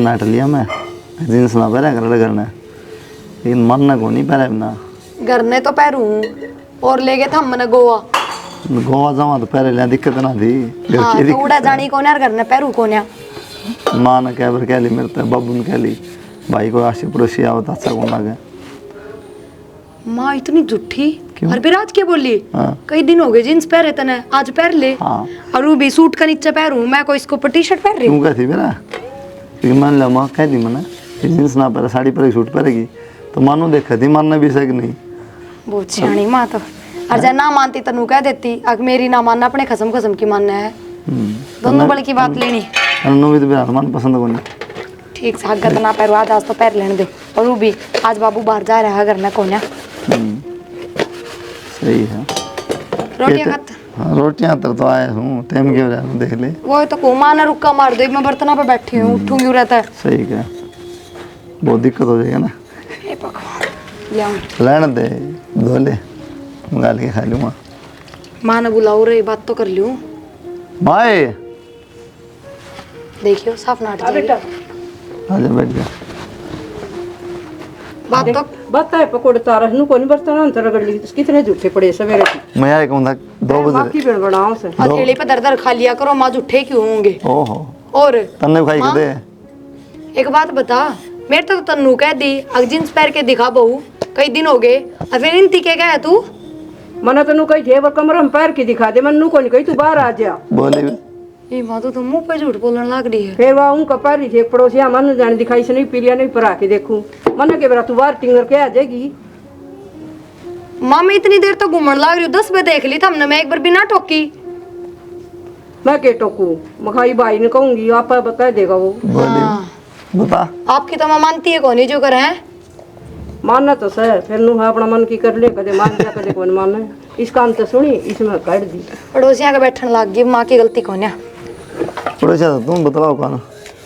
नाट लिया मैं जींस ना पहना कर करना लेकिन मन ना को नहीं पहना ना घर ने तो पैरू और ले गए थे हमने गोवा गोवा जावा तो पहले लिया दिक्कत ना थी हाँ तो उड़ा जानी कौन यार घर ने पैरू कौन या माँ ने कह ली मेरे तो बाबू ने कह ली भाई को आशी पड़ोसी आओ तो अच्छा कौन लगे माँ इतनी झूठी क्यों? और विराज क्या बोली हाँ। कई दिन हो गए जींस पहरे तने आज पहन ले हाँ। और वो भी सूट का नीचे पहनूं मैं कोई इसको टी शर्ट पहन रही हूँ क्यों कहती मेरा लेकिन मान लो माँ कह दी मैंने जींस ना पहले साड़ी पहले सूट पहनेगी तो मानो देखा थी मानना भी सही नहीं बहुत सियाणी माँ तो और जब ना मानती तनु कह देती अगर मेरी ना मानना अपने खसम खसम की मानना है दोनों बड़े की बात लेनी अनु भी तो मेरा मन पसंद को नहीं ठीक से हगत ना पैर आज तो पैर लेने दे और वो भी आज बाबू बाहर जा रहा है घर में कौन सही है रोटियां खात हाँ रोटियां तो आए हूँ टाइम क्यों रहा देख ले वो तो कुमा ना रुक्का मार दो मैं बर्तना पे बैठी हूँ उठूंगी रहता है सही क्या बहुत दिक्कत हो जाएगा ना हे भगवान ले आऊं रहने दे धोले मंगा के खा लूँगा माँ ने बुलाओ रे बात तो कर लूँ भाई देखियो साफ नाट जाएगी आजा बैठ जा बात तो बताए पकोड़े तारा नु कोनी बर्तन अंतर रगड़ ली कितने झूठे पड़े सवेरे की मैं आया कहूँ था 2 बजे बाकी बिन बनाओ से अकेले पे दर दर खा लिया करो माँ झूठे क्यों होंगे ओहो और तन्ने खाई माँ, दे एक बात बता मेरे तो तन्नू कह दी अग जींस पहन के दिखा बहू कई दिन हो गए और फिर इनती के क्या है तू मना तनु कही थे वो कमरा में पैर की दिखा दे मनु कोनी कही तू बाहर आ जा बोली ये माँ तो मुंह पे झूठ बोलने लग रही है फिर वहाँ उनका पैर थे पड़ोसिया मन जाने दिखाई से नहीं पीलिया नहीं पर आके देखूं मन के बेरा तू बाहर टिंगर के आ जाएगी माँ मैं इतनी देर तो घूमने लग रही हूँ 10 बजे देख ली था हमने मैं एक बार बिना टोकी मैं के टोकू मखाई भाई ने कहूंगी आप बता देगा वो बोली बता आपकी तो माँ मानती है कौन जो कर है मानना तो सही फिर नु अपना मन की कर ले कदे मान जा कदे कौन माने इस काम तो सुनी इसमें काट दी पड़ोसियां के बैठने लग गई माँ की गलती कौन है पड़ोसिया तुम बतलाओ कौन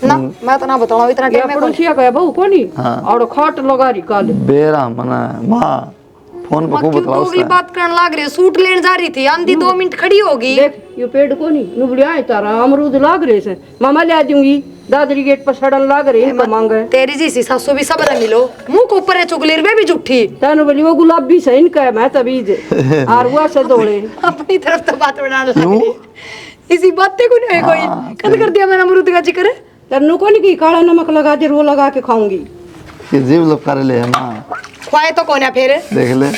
ना मैं तो ना बताऊँ इतना क्या टाइम में पड़ोसिया का बहू कोनी हाँ। और खाट लगा रही काले बेरा मना माँ फोन पर खूब बतलाओ क्यों बात करने लग रही है सूट लेने जा रही थी आंधी 2 मिनट खड़ी होगी देख ये पेड़ कोनी नु बुढ़िया है तारा अमरूद लाग रहे से मामा ले आ दूंगी दादरी गेट पर सड़न लाग रही है मांगे तेरी जैसी सासू भी सब न मिलो मुंह को ऊपर है चुगली वे भी झूठी तनु बोली वो गुलाबी सही का मैं तभी जे और वो से दौड़े अपनी तरफ तो बात बनाने लग रही इसी बातें को नहीं कोई कद कर दिया मैंने अमरूद का जिक्र तनु कोनी की काला नमक लगा दे रो लगा के खाऊंगी ये जीव लोग कर ले माँ खुआए तो कौन है फिर देख ले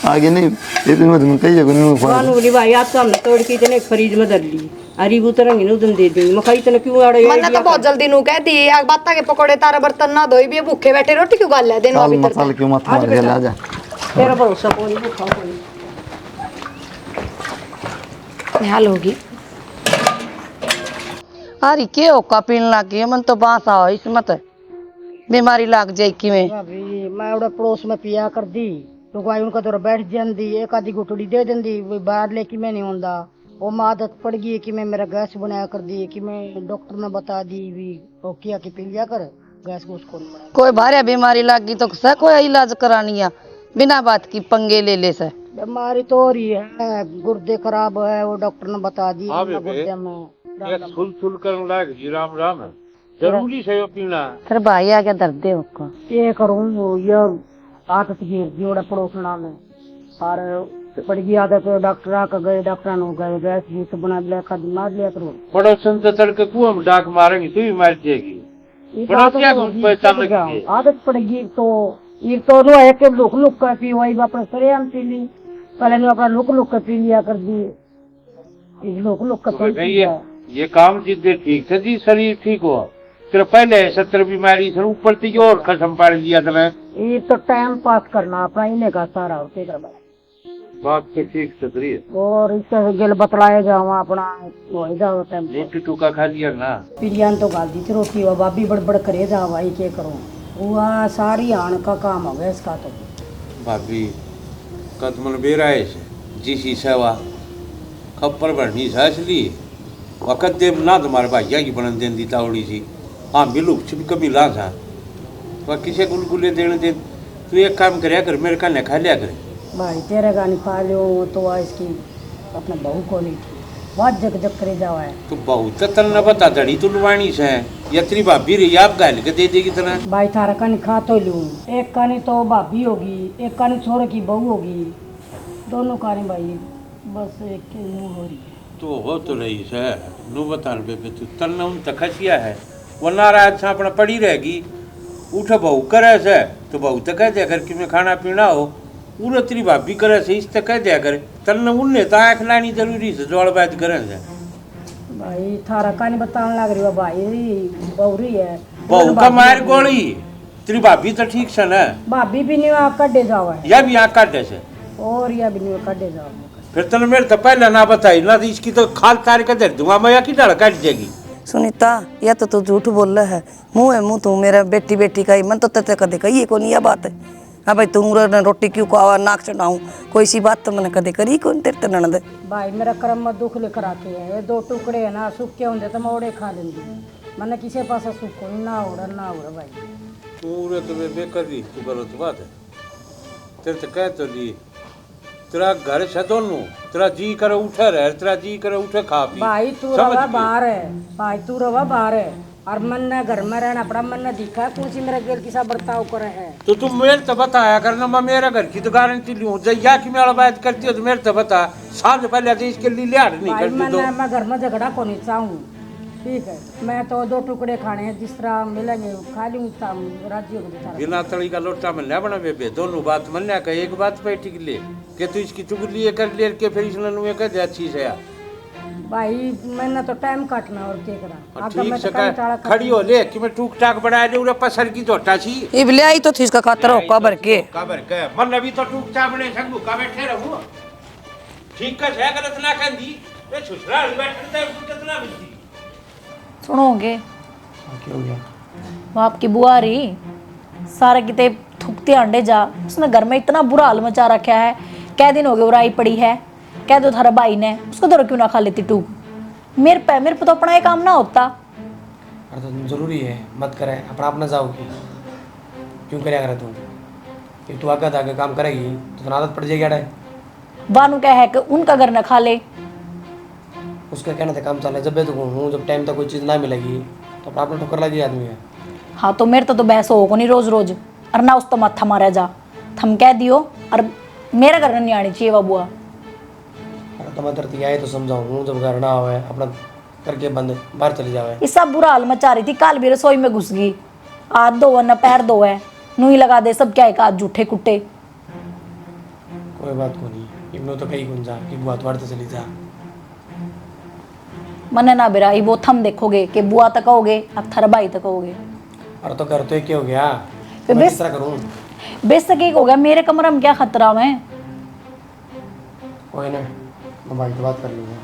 आगे नहीं इतने में तुम कहिए को नहीं खुआ कानू बोली भाई आज सामने तोड़ के इतने फ्रीज में धर ली अरी उतरंगी नु तुम दे दूंगी मखाई तने क्यों आड़े मैंने तो बहुत जल्दी नु कह दी एक बात के पकोड़े तारा बर्तन ना धोई भी भूखे बैठे रोटी क्यों गाल ले देनो अभी मसाला क्यों मत मार के ला जा तेरा भरोसा कोनी भूखा कोनी निहाल होगी अरे के होका पीन लगी मन तो बांस आओ इस मत बीमारी लग जाए कि में मैं उड़ा पड़ोस में पिया कर दी तो कोई उनका तो बैठ जाती एक आधी गुटड़ी दे देंदी वो बाहर लेके मैं नहीं होंदा वो मैं आदत पड़ गई कि मैं मेरा गैस बनाया कर दी कि मैं डॉक्टर ने बता दी भी वो किया कि पी लिया कर गैस को उसको कोई भारी बीमारी लगी तो स कोई इलाज करानी है बिना बात की पंगे ले ले से बीमारी तो हो रही है गुर्दे खराब है वो डॉक्टर ने बता दी गुर्दे में सुल कर लाग जी राम राम जरूरी से पीना फिर भाई आ गया दर्द है उसको ये करूँ ये आदत गिर जोड़ा पड़ोसना में और पड़ गई आदत डॉक्टर का गए डॉक्टर ने गए गैस भी तो बना लिया खा मार लिया करो पड़ोसन तो तड़के कुआं में डाक मारेंगे तू भी मार जाएगी पड़ोसिया को पहचान लगी आदत पड़ेगी तो ये तो लो है कि लुक लुक कर पी वही अपने सरे हम पी ली पहले ने अपना लुक लुक कर पी लिया कर दी लुक लुक कर ये काम जितने ठीक था जी शरीर ठीक हुआ फिर पहले 70 बीमारी से ऊपर थी और कसम पाड़ दिया था ये तो टाइम पास करना अपना इन्हें का सारा होते कर बात तो ठीक से और इससे गिल बतलाए जाओ अपना रोटी टूका खा लिया ना पिलियन तो गाल दी थी रोटी वो बाबी बड़बड़ करे जा भाई क्या करो वो सारी आन का काम हो गया इसका तो भाभी कदमन बेराए से जिसी सेवा खप्पर बढ़नी सास ली वक़्त दे ना तुम्हारे भाइया की बनन देन दी तावड़ी सी हाँ मिलू छिप कभी ला था तो किसे गुलगुले देने दे तू एक काम करया कर मेरे का खा लिया करे भाई तेरे का नहीं खा लो तो इसकी अपने बहू को नहीं बहुत जग जग करे जावा है तो बहुत तल न बता दड़ी तू लुवाणी से यत्री भाभी रही आप गाल के दे देगी तना। भाई थारा कानी खा तो लूँ, एक कानी तो भाभी होगी, एक कानी छोरे की बहू होगी, दोनों कानी भाई बस एक के मुँह हो रही है। तो हो तो रही है नु बता बेबे तू तन्ना उन तखसिया है वो नाराज से अपना पड़ी रहेगी उठ बहू करे से तो बहू तो कह दिया कर कि मैं खाना पीना हो पूरा तेरी भाभी करे से इस तक कह दिया कर तन्ना उनने तो आँख लानी जरूरी से जोड़ बात करें से भाई थारा कानी बताने लग रही है भाई बहू है बहू का मार गोली तेरी भाभी तो ठीक से ना भाभी भी नहीं वहाँ कड्डे जाओ है या भी यहाँ काटे से और या भी नहीं कड्डे जाओ। फिर तने मेरे तो पहले ना बताई ना इसकी तो खाल तार कर दे दूंगा मैं की डाल काट देगी। सुनीता या तो तू झूठ बोल रहा है, मुंह है मुंह तू मेरा बेटी बेटी का ही मन तो ते कदे कही को नहीं यह बात है। हाँ भाई तू रोटी क्यों खावा नाक चढ़ाऊं कोई सी बात तो मैंने कदे करी कौन तेरे ते ननद भाई मेरा कर्म में दुख लेकर आके है ये 2 टुकड़े है ना सूख के होंगे तो मैं ओड़े खा लेंगी मैंने किसी पास सूख को ना हो रहा भाई पूरे तो बेकर दी तू गलत बात है तेरे तो कह तो ली तेरा घर से दोनों तेरा जी करे उठे रहे तेरा जी करे उठे खा पी भाई तू रवा बाहर है भाई तू रवा बाहर है और मन ने घर में रहना पड़ा मन ने दिखा है कौन सी मेरा गेल किसा बर्ताव करे है तो तुम मेरे तो बताया करना मैं मेरे घर की तो गारंटी लूँ या कि मेरा बात करती हो तो मेरे तो बता साल पहले तो इसके लिए लिहाड़ नहीं भाई करती तो मैं घर में झगड़ा को नहीं चाहूँ ठीक है मैं तो 2 टुकड़े खाने हैं जिस तरह मिलेंगे खा लूँगा राज्य को बिना तली का लोटा मन लिया बना बेबे दोनों बात मन लिया एक बात पे ठीक ले कि तू इसकी चुगली ये कर ले के फिर इसने नुए कर दे अच्छी से यार भाई मैंने तो टाइम काटना और क्या करा ठीक से खड़ी हो ले कि मैं टूक टाक बढ़ा ले उरे पसर की झोटा छी इबले आई तो थी इसका खातर हो कबर के मन अभी तो टूक टाक बने सकू का बैठे रहूं ठीक का है गलत ना कर दी ए छुछरा बैठते तो कितना मिलती सुनोगे क्या हो गया? वो आपकी बुआ रही सारे किते थुकते अंडे जा उसने घर में इतना बुरा हाल मचा रखा है कै दिन हो गए उराई पड़ी है कह दो थारा भाई ने उसको तो क्यों ना खा लेती टूक मेरे पे तो अपना ये काम ना होता अरे तो जरूरी है मत करे अपना अपना जाओगी क्यों करे अगर तुम तू आगे काम करेगी तो आदत पड़ जाएगी अड़े वानू क्या है कि उनका घर न खा ले उसका कहना था काम चले जब तो हूँ जब टाइम तक कोई चीज़ ना मिलेगी तो अपना अपना ठोकर लगी आदमी है। हाँ तो मेरे तो बहस हो नहीं रोज रोज और ना उस तो मत्था मारा जा थम कह दियो और मेरा घर नहीं आनी चाहिए बुआ। अरे तो मैं तरती आए तो समझाऊँ जब घर ना आवे अपना करके बंद बाहर चली जावे। इस सब बुरा हाल मचा रही थी काल भी रसोई में घुस गई हाथ धो न पैर धो है नू ही लगा दे सब क्या एक हाथ जूठे कुट्टे। कोई बात को नहीं इब्नो तो कहीं कौन जा कि बुआ तुम्हारे तो चली जा मने ना बिराई वो थम देखोगे कि बुआ तक कहोगे अब थारा भाई तक कहोगे। अरे तो घर तो एक हो गया फिर मैं किस तरह करूँ बेशक एक हो गया मेरे कमरे में क्या खतरा है। कोई ना मैं भाई से बात कर लूँगा।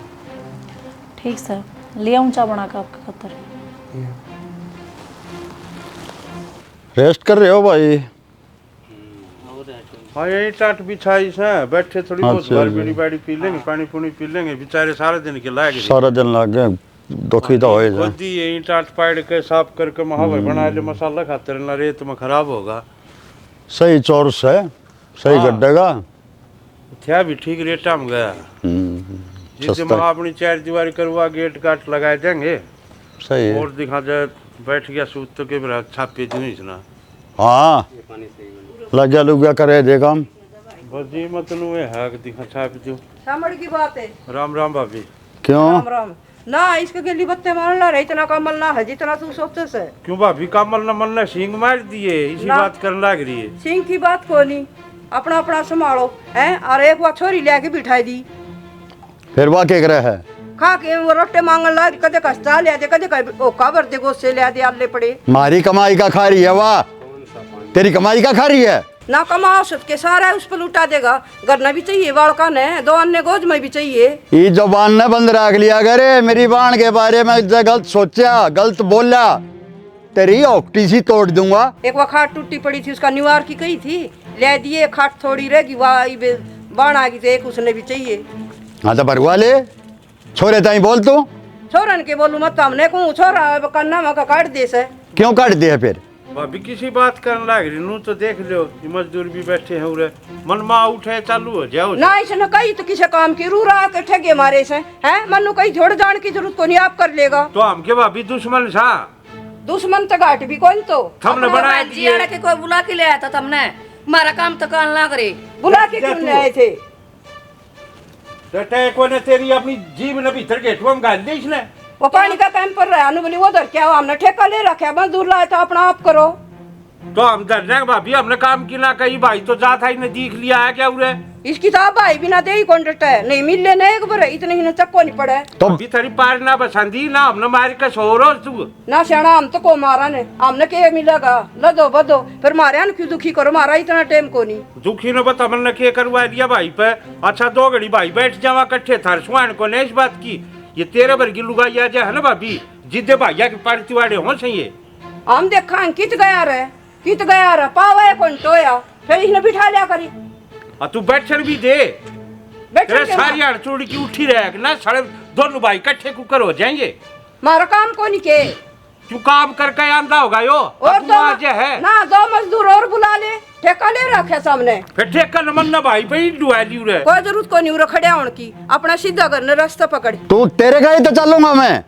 ठीक सर ले आऊँ चा बना का आपका खतर रेस्ट कर रहे हो भाई? हाँ यही टाट बिछाई से बैठे थोड़ी बहुत अच्छा, घर बीड़ी बाड़ी पी लेंगे पानी पुनी पी लेंगे बेचारे सारे दिन के लायक सारा दिन लग गए दुखी तो होए जा। खुदी यही टाट पाड़ के साफ करके महावर बना ले मसाला खाते रहना रेत में खराब होगा। सही चौरस है सही हाँ। गड्ढे का क्या भी ठीक रेटा में गया जिससे सस्ता वहाँ अपनी 4 दीवारी करवा गेट काट लगाए देंगे सही है। और दिखा जाए बैठ गया सूत तो के मेरा छापे दी नहीं सुना हाँ लग गया लुग गया करे दे काम बस जी मतलब है कि दिखा छाप दो। सामड़ की बात है राम राम भाभी। क्यों राम राम ना इसके गली बत्ते मारना रहे इतना कमल ना है जितना तू सोचते से क्यों भाभी कामल न मन ने सींग मार दिए इसी ना। बात करने लग रही है। सिंह की बात को नहीं अपना अपना संभालो हैं और एक बार छोरी लेके बिठाई दी फिर वाह के रहा है खा के वो रोटे मांगन ला कदे कस्ता ले दे कदे ओ काबर दे गोसे ले दे आले पड़े मारी कमाई का खा रही है वाह तेरी कमाई का खा रही है ना कमाओ सत के सारा उस पर लुटा देगा गरना भी चाहिए बालका ने 2 अन्य गोद में भी चाहिए ये जबान ने बंद रख लिया करे मेरी बाण के बारे में गलत सोचा गलत बोला तेरी औकटी सी तोड़ दूंगा। एक बार खाट टूटी पड़ी थी उसका निवार की कही थी ले दिए खाट थोड़ी रहेगी वाह बाण आ गई तो एक उसने भी चाहिए। हाँ तो भरवा ले छोरे ताई बोल तू छोरन के बोलू मत हमने कहूँ छोरा कन्ना मका काट दे से क्यों काट दिया फिर भाभी किसी बात करने लग रही नू तो देख लो ये मजदूर भी बैठे हैं उरे मन मा उठे चालू हो जाओ ना इसने कही तो किसी काम की रू रहा के ठगे मारे से हैं मनु कहीं छोड़ जाने की जरूरत को नहीं आप कर लेगा तो हम के भाभी दुश्मन सा दुश्मन तो घाट भी कौन तो हमने बना दिए के कोई बुला के ले आया था तुमने, हमारा काम तो कान ना करे। बुला के क्यों ले आए थे? टटे को ने तेरी अपनी जीव ने भीतर गेटवा में गाल दी इसने। वो पानी का कैंप पर रहा बोली उधर क्या हुआ? हमने ठेका ले रखा है, मजदूर लाए तो अपना आप करो। तो हम डरने भाभी हमने काम की ना कही भाई तो जात है ने देख लिया है क्या उरे इसकी तो आप भाई बिना दे ही कॉन्ट्रैक्ट है नहीं मिल लेने एक बार इतने ही न चक्को नहीं पड़े तो अभी तेरी पार ना बसंदी ना हमने मार के छोरो तू ना शाना हम तो को मारा ने हमने के मिलेगा लदो बदो फिर मारे क्यों दुखी करो मारा इतना टाइम को नहीं दुखी ने बता हमने के करवा दिया भाई पे अच्छा 2 घड़ी भाई बैठ जावा कट्ठे थार सुहान को ने इस बात की ये तेरे भर की लुगाई आ जाए है ना भाभी जिद्दे भैया के पार्टी वाले हो सही है हम देखा कित गया रे पावे कौन टोया फिर इसने बिठा लिया करी तू बैठ चल भी दे बैठ तेरे सारी आड़ चोड़ी की उठी रहे ना सारे दोनों भाई इकट्ठे कुकर हो जाएंगे मारा काम को नहीं के तू काम करके आंदा होगा यो और अब आज है ना 2 मजदूर और बुला ले ठेका ले रखे सामने फिर ठेका नमन ना भाई पे डुआली उरे कोई जरूरत को नहीं उरे खड़े होने की अपना सीधा करने रास्ता पकड़ तू तेरे का ही तो चलूंगा मैं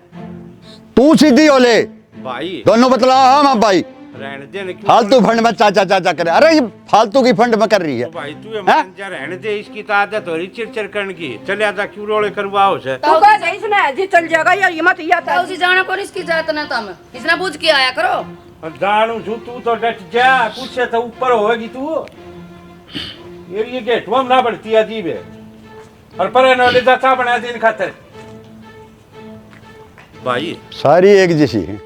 तू सीधी हो ले भाई दोनों बतला हम भाई रहने दे क्यों फालतू फंड में चाचा करे अरे ये फालतू की फंड में कर रही है भाई तू ये मान जा रहने दे इसकी तो आदत हो रही चिड़चिड़ करने की चले आजा क्यों रोले करवाओ से तू कह दे इसने जी चल जाएगा यार ये मत या था उसी जाना कौन इसकी जात ना तुम इसने पूछ के आया करो जानू छू तू तो डट जा कुछ तो ऊपर होगी तू ये गेट वो ना बढ़ती अजीब है और पर न ले दाता बना दिन खातर भाई सारी एक जैसी है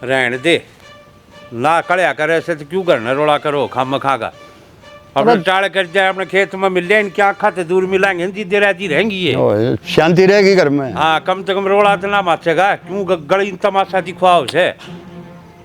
रहने दे ना कड़िया करे ऐसे तो क्यों करना रोड़ा करो खाम खागा अपने टाड़ कर जाए अपने खेत में मिल जाए क्या खाते दूर मिलाएंगे जिद्दे रहती रहेंगी ये ओए, शांति रहेगी घर में हाँ कम से कम रोड़ा तो ना माचेगा क्यों गली तमाशा दिखवाओ से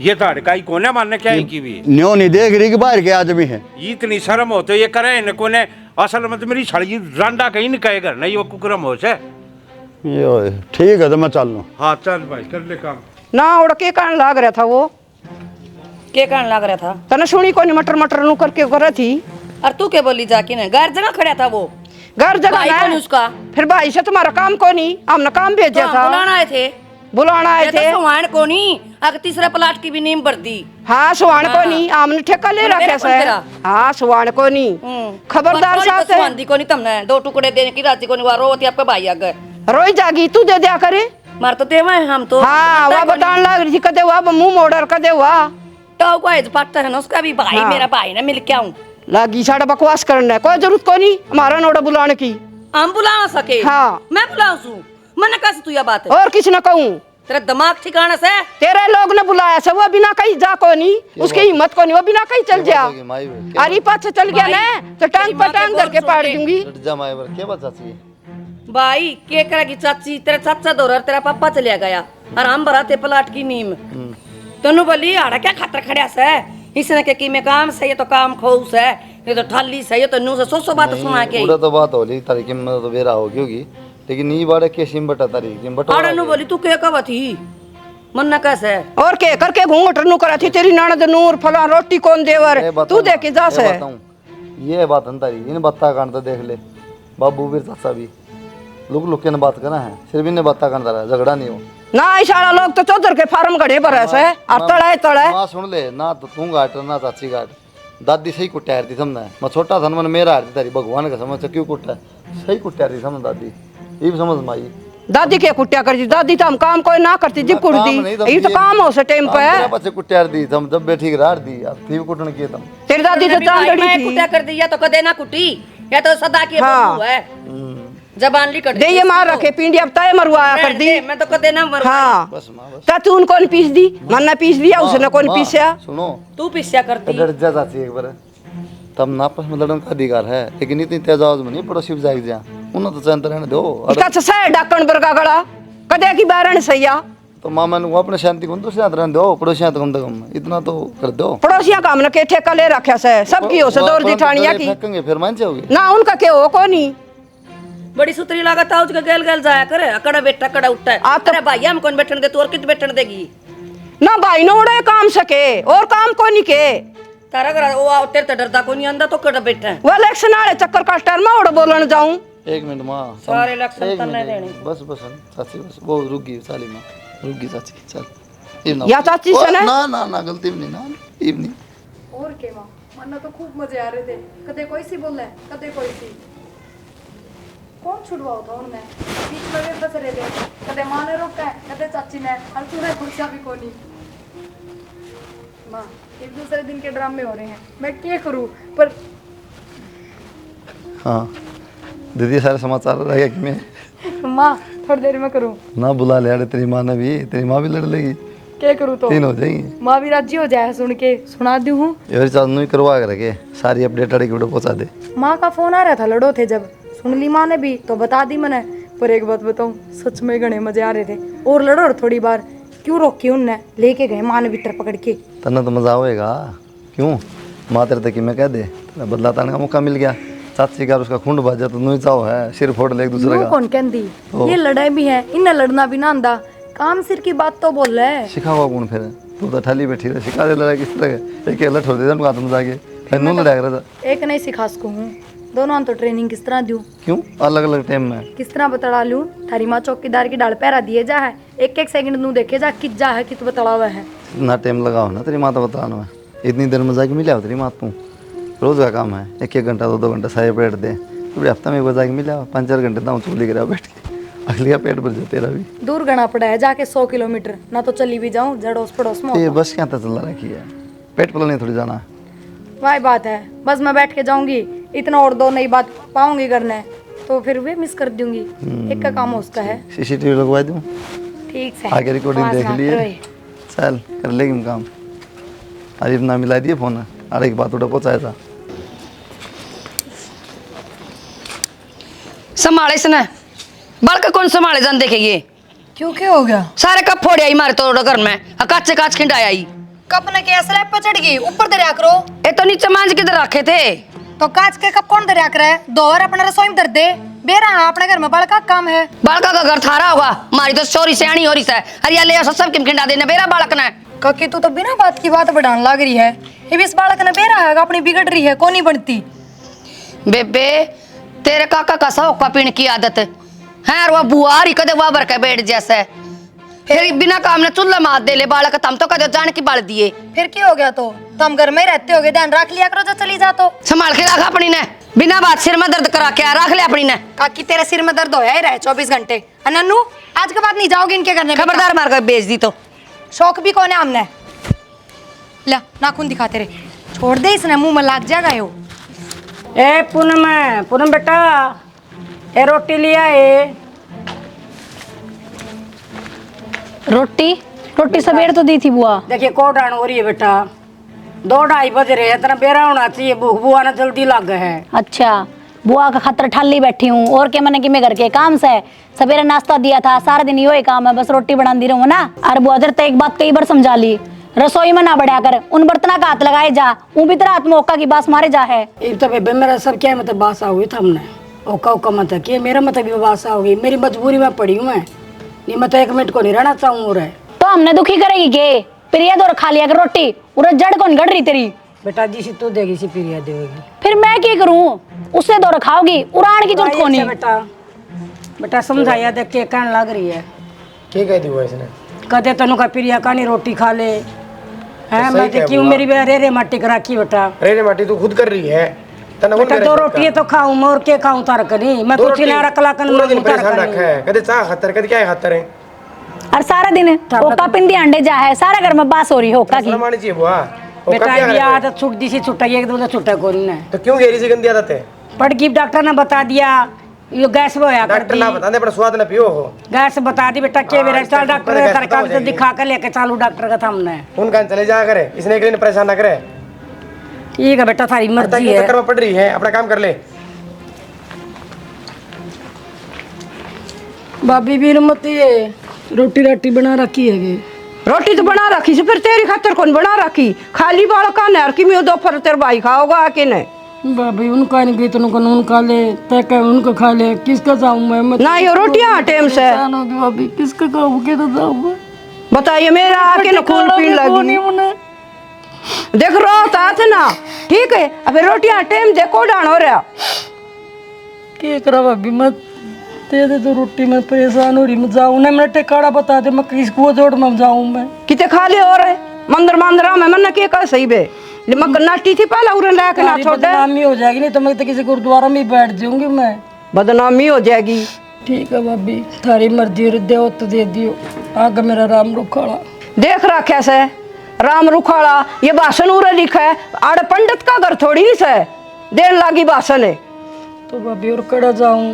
ये तो हड़काई कोने मानने क्या है की भी न्यो नहीं देख रही कि बाहर के आदमी है इतनी शर्म हो तो ये करे न कोने असल में तो मेरी छड़ी रांडा कहीं नहीं कहे घर नहीं वो कुकरम हो से ये ओए, ठीक है तो मैं चल लूँ हाँ चल भाई कर ले काम ना उड़ के कान लाग रहा था वो के कान लग रहा था तने सुनी को नहीं मटर मटर नु करके कर रही थी और तू के बोली जाके ना घर जगह खड़ा था वो घर जगह भाई कौन है उसका फिर भाई से तुम्हारा काम को नहीं हमने काम भेजा तो था बुलाना आए थे बुलाना आए ये थे तो सुहान को नहीं अगर तीसरा प्लाट की भी नीम भर दी हाँ सुहान को नहीं हमने ठेका ले रखा है हाँ सुहान को नहीं खबरदार साहब सुहान को नहीं तुमने 2 टुकड़े देने की राजी को नहीं रोती आपका भाई अगर रोई जागी तू दे दिया करे मार तो देवा है हम तो हाँ वह बताने लग रही थी कदे हुआ मुंह मोड़र कदे हुआ तो को है पट्टा है ना उसका भी भाई मेरा भाई ना मिल के आऊं लागी साड़ा बकवास करना है कोई जरूरत को नहीं हमारा नोड़ा बुलाने की हम बुला ना सके हाँ मैं बुलाऊं सू मन कैसे तू ये बात है और किसी न कहूँ तेरा दिमाग ठिकाना से तेरे लोग ने बुलाया से वो बिना कहीं जा को नहीं उसकी हिम्मत को नहीं वो बिना कहीं चल जा अरे पाछे चल गया ना तो टांग पर टांग धर के पाड़ दूंगी भाई के करेगी चाची तेरा चाचा दौरा तेरा पापा चलिया गया और हम भराते प्लाट की नीम तनु बोली आड़ा क्या खातर खड़िया से इसने के की में काम से ये तो काम खोस है ये तो ठाली से ये तो नू से सो बात सुना के पूरा तो बात होली तारी कीमत तो बेरा होगी होगी लेकिन ये बारे के सिम बटा तारी किम बटा आड़ा नु बोली तू के कब थी मन न कैसे और के करके घूंघट नु करा थी तेरी ननद नूर फला रोटी कौन देवर तू दे के जा से ये बात तारी इन बत्ता कांड तो देख ले बाबू भी चाचा भी लुक लुक के न बात करना है सिर्फ इन्हें बत्ता कांड रहा झगड़ा नहीं हो ना इशारा लोग तो चौधर के फार्म घड़े पर है और तड़े ना सुन ले ना तो तू गाट ना चाची गाट दादी सही कुटार थी समझना मैं छोटा था मन मेरा हारती तारी भगवान का समझ क्यों कुटा सही कुटार थी समझ दादी ये भी समझ माई दादी के कुटिया कर दी दादी तो हम काम कोई ना करती जिप कुट दी ये तो काम हो से टाइम पे बच्चे कुटार दी तुम जब बैठी रार दी अब थी कुटन किए तुम तेरी दादी तो जान लड़ी थी कुटिया कर दी या तो कदे ना कुटी या तो सदा की बहू है जबान ली कट दे ये मार रखे पिंडी अब तय मरवाया कर दी मैं तो कदे ना मरवा हाँ बस मां बस का तू कौन पीस दी मन ना पीस दिया उसने कौन पीसा सुनो तू पिस्या करती डर जा चाची एक बार तब ना पर लड़न का अधिकार है लेकिन इतनी तेज आवाज में नहीं पड़ोसी जाग जा उन्हें तो चैन रहने दो इसका छसा डाकण बरगा गड़ा कदे की बारण सैया तो मामा ने अपने शांति को तो शांत रहने दो पड़ोसियां तो कम से कम इतना तो कर दो पड़ोसिया काम ने के ठेका ले रखा से सबकी हो से दौर जिठानिया की फेंकेंगे फिर मान जाओगे ना उनका के हो को नहीं बड़ी सुतरी लागत है उसका गेल गेल जाया करे अकड़ा बैठा कड़ा उठता है अरे भाई हम कौन बैठने दे तू और कित बैठने देगी ना भाई नो उड़े काम सके और काम को नहीं के तारा घर वो तेरे तो डरदा को नहीं अंदा तो कड़ा बैठा है वो इलेक्शन आले चक्कर का टर्म उड़ बोलन जाऊं 1 मिनट मां सारे इलेक्शन तन्ने देने बस बस चाची बस वो रुक गई साली मां रुक गई चाची चल या चाची से ना ना ना ना गलती भी नहीं ना इवनिंग और के मां मन तो खूब मजे आ रहे थे कदे कोई सी बोले कदे कोई सी कौन छुड़वाओ था उनने बीच में वे फंस रहे थे कदे मां ने रोका है कदे चाची ने और तूने कुर्सियां भी कोनी मां एक दूसरे दिन के ड्रामे हो रहे हैं मैं क्या करूं पर हाँ दीदी सारे समाचार रहेगा कि मैं मां थोड़ी देर में करूं ना बुला ले यार तेरी माँ ने भी तेरी माँ भी लड़ लेगी क्या करूं तो 3 हो जाएंगे मां भी राजी हो जाए सुन के सुना दूं हूं यार चांदू ही करवा कर रखे सारी अपडेट अड़ी वीडियो पहुंचा दे माँ का फोन आ रहा था लड़ो थे जब सुन ली माँ ने भी तो बता दी मैंने पर एक बात बताऊं सच में घने मजे आ रहे थे और लड़ो और थोड़ी बार क्यों रोकी उनने लेके गए माँ ने भीतर पकड़ के तना तो मजा आएगा क्यों माँ तेरे तक मैं कह दे तेरा बदला ताने का मौका मिल गया चाची का उसका खुंड बाजा तो नुई चाव है सिर फोड़ ले एक दूसरे यूं का कौन कहती ये लड़ाई भी है इन्हें लड़ना भी ना आंदा काम सिर की बात तो बोल रहे सिखा हुआ कौन फिर तू तो ठाली बैठी रहे सिखा दे लड़ा किस तरह एक अलग छोड़ दे तुम हाथ में जाके फिर नू लड़ा कर एक नहीं सिखा सकूं हूं दोनों तो ट्रेनिंग किस तरह दूं क्यों अलग अलग टाइम में किस तरह बतला लूं थारी माँ चौकीदार की डाल पैरा दिए जा है एक सेकंड नू देखे जा कित जा है कित बतला हुआ है ना टाइम लगाओ ना तेरी माँ तो बताना है इतनी देर में जाके मिला तेरी माँ तू रोज का काम है 1-1 घंटा 2-2 घंटा सारे पेट दे तो हफ्ता में एक बार जाके मिला 5-4 घंटे दाऊँ चूली गिरा बैठ के अगली का पेट भर जाए तेरा भी दूर गना पड़ा है जाके 100 किलोमीटर ना तो चली भी जाऊं जड़ोस पड़ोस में ये बस क्या चल रखी है पेट पल नहीं थोड़ी जाना वही बात है बस मैं बैठ के जाऊंगी इतना और 2 नई बात पाऊंगी करने तो फिर वे मिस कर दूंगी एक का काम उसका है सीसीटीवी लगवा दूँ ठीक है आगे रिकॉर्डिंग देख लिए चल कर लेगी काम अरे ना मिला दिए फोन अरे एक बात उठा पहुँचाया था संभाले इसने बड़का कौन संभाले जान देखे ये क्यों क्या हो गया सारे कप फोड़े आई मारे तो घर में काच काच खिंडाया आई कप ने क्या स्लैब पे चढ़ गई ऊपर दरिया करो ये तो नीचे मांझ किधर रखे थे तो कांच के कप कौन दरिया करे दोहर अपना रसोई में धर दे बेरा अपने घर में बड़का काम है बालका का घर थारा होगा मारी तो चोरी सियाणी हो रही है अरे या ले सब किम खिंडा देने बेरा बालक ने काकी तू तो बिना बात की बात बढ़ाने लग रही है ये भी इस बालक ने बेरा है अपनी बिगड़ रही है कौन नहीं बनती बेबे तेरे काका का सौका पीने की आदत है और वह बुआ रही कदे वाबर के बैठ जैसे फिर बिना काम ने चूल्हा मार दे ले बालक तम तो कदे जान की बाल दिए फिर क्या हो गया तो तुम घर में ही रहते होगे ध्यान रख लिया करो जब चली जा तो संभाल के रखा अपनी ने बिना बात सिर में दर्द करा के रख ले अपनी ने काकी तेरे सिर में दर्द होया ही रहे 24 घंटे नन्नू आज के बाद नहीं जाओगे इनके घर में खबरदार मार कर बेच दी तो शौक भी कौन है हमने ला नाखून दिखा तेरे छोड़ दे इसने मुंह में लाग जाएगा यो ए पूनम बेटा ए रोटी लिया ए रोटी रोटी सवेर तो दी थी बुआ देखिए कोट आन हो रही है बेटा 2-2:30 बज रहे हैं तेरा बेरा होना चाहिए भूख बुआ ना जल्दी लग है अच्छा बुआ का खतर ठाली बैठी हूँ और क्या मैंने कि मैं घर के काम से सवेरे नाश्ता दिया था सारा दिन यो ही काम है बस रोटी बना दी रहूँ ना। और बुआ जर तो एक बात कई बार समझा ली रसोई में ना बढ़िया कर उन बर्तना का हाथ लगाए जा वो भी तेरा हाथ में ओका की बास मारे जा है ये तो बेबे मेरा सब क्या मतलब बासा हुई था हमने ओका ओका मत कि मेरा मतलब भी बासा होगी मेरी मजबूरी में पड़ी हूँ मैं नहीं मैं तो 1 मिनट को नहीं रहना चाहूँ और तो हमने दुखी करेगी के प्रिया दौर खा लिया कर रोटी उरे जड़ कौन गड़ रही तेरी बेटा जी सी तू देगी सी प्रिया देगी फिर मैं क्या करूँ उससे दौर खाओगी उड़ान की जरूरत कोनी बेटा बेटा समझाया देख के कहने लग रही है क्या कह दी हुआ इसने कहते तनु का प्रिया कानी रोटी खा ले है मैं तो क्यों मेरी रे माटी करा की बेटा रे माटी तू खुद कर रही है बेटा 2 रोटी तो खाऊं मैं और के खाऊं तार कनी मैं तो चिना रखला कन पूरा दिन परेशान रखा है कदे चाह खातर कदे क्या खातर है और सारा दिन ओका पिंडी अंडे जा है सारा घर में बास हो रही होका की मानी चाहिए बुआ बेटा ये आदत छूट दी सी छुट्टा एक दो छुट्टा कोनी ने तो क्यों गेरी सी गंदी आदत है पड़ की डॉक्टर ने बता दिया यो गैस होया कर डॉक्टर ना बताने पर स्वाद ना पियो हो गैस बता दी बेटा के मेरा चल डॉक्टर का तरकाल से दिखा कर लेके चालू डॉक्टर का सामने उनका चले जा करे इसने एक दिन परेशान ना करे ठीक है बेटा थारी मर्जी है चक्कर में पड़ रही है अपना काम कर ले भाभी भी मती है रोटी राटी बना रखी है रोटी तो बना रखी से फिर तेरी खातर कौन बना रखी खाली बाल का नहर की मैं दोपहर तेरे भाई खाओगा कि नहीं भाभी उनका नहीं गई तो उनका ले तय कर उनको खा ले किसका जाऊं मैं ना ये रोटियां टाइम से भाभी किसका खाऊं के तो जाऊं बताइए मेरा आके न खून पीने लगी देख रो तात ना ठीक है अब रोटियां टाइम देखो डान हो रहा के करा भाभी मत दे दे तो रोटी, मैं परेशान हो रही, मैं जाऊँ ना, मेरा टिकाड़ा बता दे, मैं किसको जोड़ में जाऊँ मैं। किते खा ले और है मंदिर मंदिरा में मन के कर सही बे मैं नाटी थी पहले उरे लाके ना छोड़ दे। बदनामी हो जाएगी, नहीं तो मैं तो किसी गुरुद्वारा में ही बैठ जाऊंगी मैं। बदनामी हो जाएगी। ठीक है भाभी, थारी मर्जी है, दो तो दे दियो। आगे मेरा राम रुखाड़ा देख रखा से राम रुखाड़ा, ये भाषण उरे लिखा है, आड़े पंडित का घर थोड़ी नहीं से देर लागी भाषण है। तो भाभी और कड़ा जाऊं,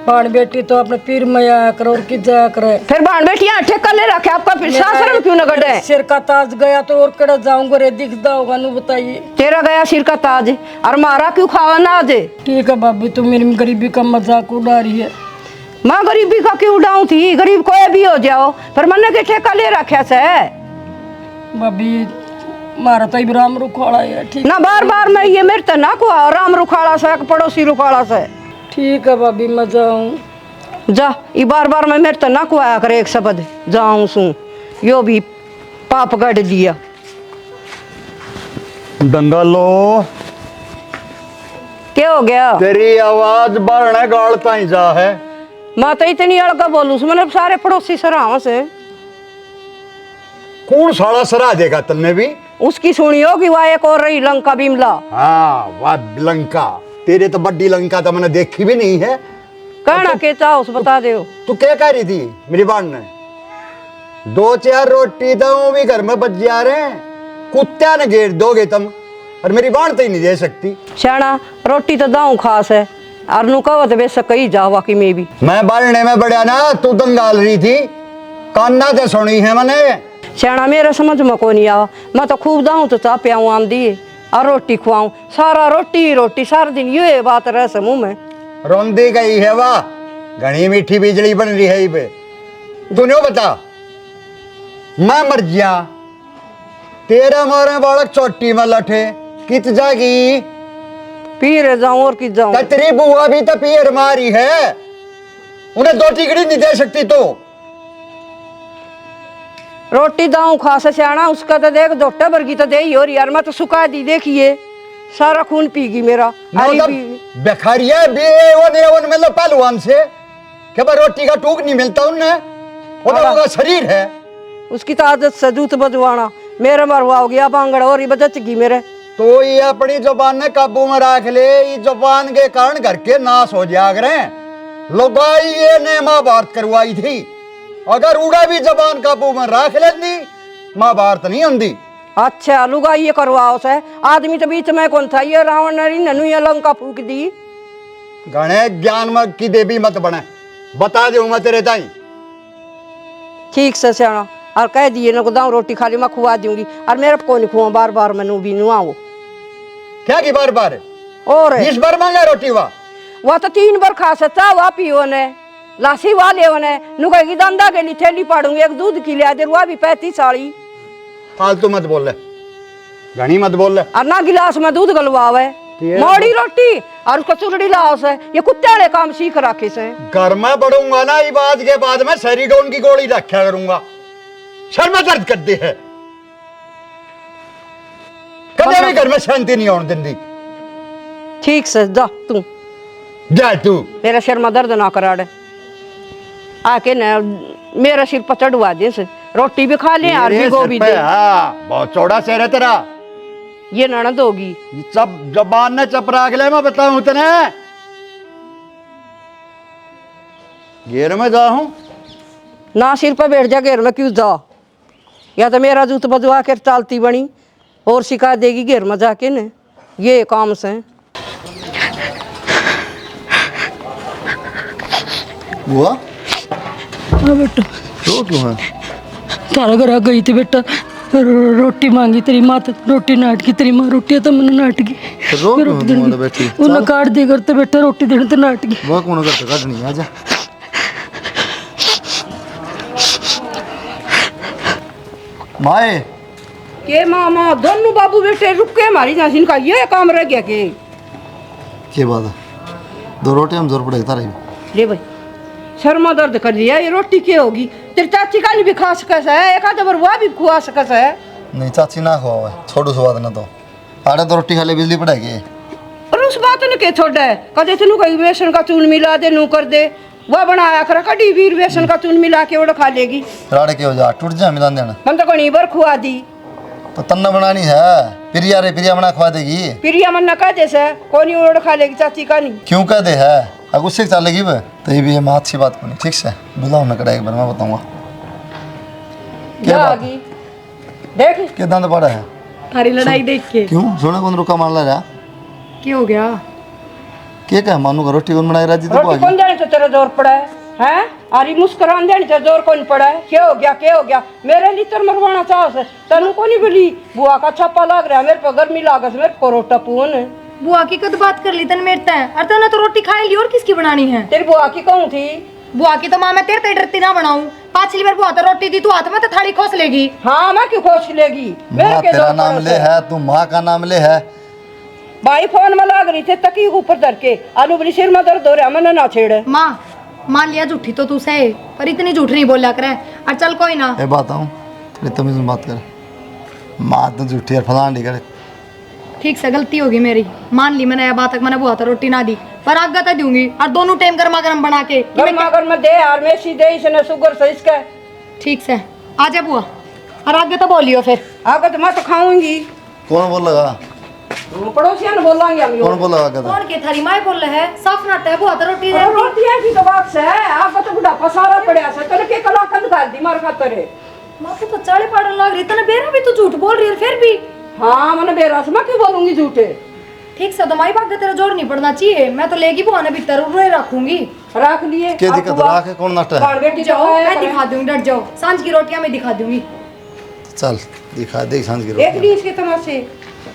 बाण बेटी तो अपने पीर में आया कर और कि जाया करे। फिर बाण बेटी यहाँ ठेका ले रखे, आपका शास्त्र क्यों न गढ़े? सिर का ताज गया तो और कड़ा जाऊंगा रे, दिखता होगा नु बताइए। तेरा गया सिर का ताज और मारा क्यों खावा ना आज? ठीक है भाभी, तुम मेरी गरीबी का मजाक उड़ा रही है। मैं गरीबी का क्यों उड़ाऊं थी? गरीब कोई भी हो जाओ, पर मन के ठेका ले रखे से भाभी, मारा तो राम रुखाड़ा है। ठीक ना, बार बार मैं ये मेरे तो ना को राम रुखाड़ा से पड़ोसी रुखाड़ा से। ठीक है भाभी, मैं जाऊं। जा, ये बार बार मैं मेरे तो ना को आया करे एक शब्द जाऊं सू, यो भी पाप गढ़ दिया। दंगलो क्या हो गया? तेरी आवाज बारने गाड़ता ही जा है। मैं तो इतनी अड़का बोलूं मैंने सारे पड़ोसी सराहों से। कौन साला सराह देगा तुमने भी? उसकी सुनी होगी वह एक और रही लंका बिमला। हाँ, वाह लंका, तेरे तो बड्डी लंका तो मैंने देखी भी नहीं है। कहना के चाहो उस बता दे। तू क्या कह रही थी मेरी बाण ने? 2-4 रोटी तो भी घर में बच जा रहे हैं, कुत्ता ने घेर दोगे तुम, और मेरी बाण तो ही नहीं दे सकती। शाना रोटी तो दाऊ खास है, और नु कहो तो बेशक कही जावा कि मैं भी। मैं बालने में बढ़िया ना, तू दंगाल रही थी, कान्ना तो सुनी है मैंने। शाना मेरे समझ में को नहीं आवा, मैं तो खूब दाऊ तो चाह पियाऊं आम दिए और रोटी खुआऊं, सारा रोटी रोटी सारा दिन ये बात रह से मुंह में। रोंदी गई है वाह, घनी मीठी बिजली बन रही है पे। तूने बता, मैं मर गया, तेरा मारे बालक चोटी में लठे, कित जागी? पीर जाऊं और कित जाऊं? तेरी बुआ भी तो पीर मारी है, उन्हें 2 टिकड़ी नहीं दे सकती तो। रोटी दाऊ खास शाना, उसका तो देख दोटा भर की तो दे ही हो रही यार, मैं तो सुखा दी देखिए, सारा खून पीगी मेरा। बेखारिया भी वो मतलब पहलवान से क्या रोटी का टूक नहीं मिलता उन्हें, वो शरीर है। उसकी तो आदत से जूत बजवाना, मेरे मरवा हो गया बांगड़ और ही बचगी मेरे। तो ये अपनी जुबान ने काबू में रख ले, इस जुबान के कारण घर के नाश हो जाग रहे हैं। लुगाई ये ने महाभारत करवाई थी, अगर उड़ा भी जबान काबू में रख लेती महाभारत नहीं होती। अच्छा लुगाई ये करवाओ से, आदमी तो बीच में कौन था? ये रावण ने ननु ये लंका फूक दी। गणे ज्ञान में की देवी मत बने, बता दूं मैं तेरे ताई। ठीक से सियाना, और कह दिए न दाऊ रोटी खाली मैं खुआ दूंगी, और मेरे को नहीं खुआ बार बार मैनू भी नुआओ। क्या की बार बार? और इस बार मांगा रोटी वह तो 3 बार खा सकता, वह पियो ने लासी वाले होने नुकई दंदा के लिए थैली पाड़ूंगी, एक दूध की लिया दे, वह भी 35-40। फालतू मत बोल ले, घनी मत बोल ले। और ना गिलास में दूध गलवावे, मोड़ी रोटी और उसको चुरड़ी लाओ से, ये कुत्ते वाले काम सीख रखे से। घर में बढ़ूंगा ना ये बात के बाद में सेरिडोन की गोली रखा करूंगा, सर में दर्द कर दे है। कभी भी घर में शांति नहीं होने देंगी। ठीक से जा तू, जा तू, मेरा सिर में दर्द ना करा दे, आके न मेरा सिर पर चढ़वा दे से, रोटी भी खा ले और भिगो भी दे। हाँ, बहुत चौड़ा सिर है तेरा। ये ननद होगी, सब जबान ने चपरा के ले, मैं बताऊं तने। घेर में जा हूं ना, सिर पर बैठ जा, घेर में क्यों जा? या तो मेरा जूत बजवा कर चालती बनी और सिखा देगी घेर में जाके न, ये काम से। बुआ हाँ बेटा, रो क्यों है? तारा घर आ गई थी बेटा, रोटी मांगी तेरी माँ, तो रोटी नाट की, तेरी माँ रोटी तो मैंने नाट की। रो क्यों है तुम्हारे बेटी? उन्हें काट दी करते बेटा, रोटी देने तो नाट की। वो कौन करते काटनी? आजा माए। के मामा दोनों बाबू बेटे रुक के हमारी नासिन का ये काम रह गया के? क्या बात है? 2 रोटी हम जोर पड़ेगा तारा ही। ले भाई, सर में दर्द कर दिया, ये रोटी क्या होगी? तेरी चाची का नहीं भी खा सकस है, एक आधा बार वह भी खुआ सकस है। नहीं चाची ना खुआ, छोड़ू स्वाद ना तो आड़े 2 रोटी खा ले बिजली पड़ेगी। और उस बात ने के छोड़ा है, कदे तेनू कहीं बेसन का चून मिला दे, नू कर दे, वह बनाया कर कड़ी वीर बेसन का चून मिला के वो खा लेगी। राड़े के हो जा टूट जा मिलान देना मन तो कहीं बार खुआ दी। तो तन्ना बनानी है प्रिया रे प्रिया बना खवा देगी। प्रिया मन न कह जैसे कौन ओढ़ खा लेगी चाची का नहीं क्यों कह दे है अब उससे चलेगी वह तो ये भी है माँ अच्छी बात को नहीं ठीक से बुलाओ ना कड़ा एक बार मैं बताऊंगा क्या बात है? देख क्या दंद पड़ा है थारी लड़ाई देख के क्यों सोना कौन रुका मान ला रहा क्या हो गया? क्या कहा मानू का रोटी कौन बनाई राजी तो रोटी कौन जाने तो तेरा जोर पड़ा है हैं? अरे मुस्कुरान देने तो जोर कौन पड़ा है? क्या हो गया मेरे लिए तो मरवाना चाहो तेन को नहीं बोली बुआ का छप्पा लग रहा है मेरे पर गर्मी लागत मेरे को रोटा पून बुआ की कद बात कर ली तन मेरता है और तने तो रोटी खाई ली और किसकी बनानी है? तेरी बुआ की कहूँ थी बुआ की तो माँ मैं तेरे डरती ना बनाऊं। पाछली बार बुआ तो रोटी दी तू हाथ में तो थाली खोस लेगी। हाँ मैं क्यों खोस लेगी माँ तेरा नाम ले है तू माँ का नाम ले है भाई फोन में लाग रही थे तकी ऊपर धर के आलू बड़ी सिर में दर्द हो रहा मैंने ना छेड़ माँ मान लिया झूठी तो तू सही पर इतनी झूठ नहीं बोला करे और चल कोई ना ये बात आऊँ थोड़ी तमीज में बात कर माँ तो झूठी है फलान नहीं करे ठीक से गलती होगी मेरी मान ली मैंने बात तक मैंने बुआ तो रोटी ना दी पर आगे तो दूंगी और दोनों टाइम गर्मा गर्म बना के गर्मा गर्म दे यार मैं सीधे इसने शुगर से इसका ठीक से आ जा बुआ और आगे तो बोलियो फिर आगे तो मैं तो खाऊंगी कौन बोल लगा पड़ोसिया ने बोलेंगे हम कौन बोल लगा कहता कौन के थारी माँ बोल रहे है साफ नाटा है बुआ तो रोटी दे रोटियां की तो बात से आपको तो बुढ़ापा सारा पड़ा से तेरे के कला कंद कर दी मार खातर माँ तो चाले पाड़न लग रही तने बेरा भी तो झूठ बोल रही है फिर भी हाँ मैंने बेरस मैं क्यों बोलूंगी झूठे ठीक से तो माई बात तेरा जोर नहीं पड़ना चाहिए मैं तो लेगी बुआ ने भीतर रोए रखूंगी रख लिए क्या दिक्कत राख है कौन नाटा है बाल बेटी जाओ मैं दिखा दूंगी डट जाओ सांझ की रोटियां मैं दिखा दूंगी चल दिखा दे सांझ की एक रोटी दिन इसके तमाशे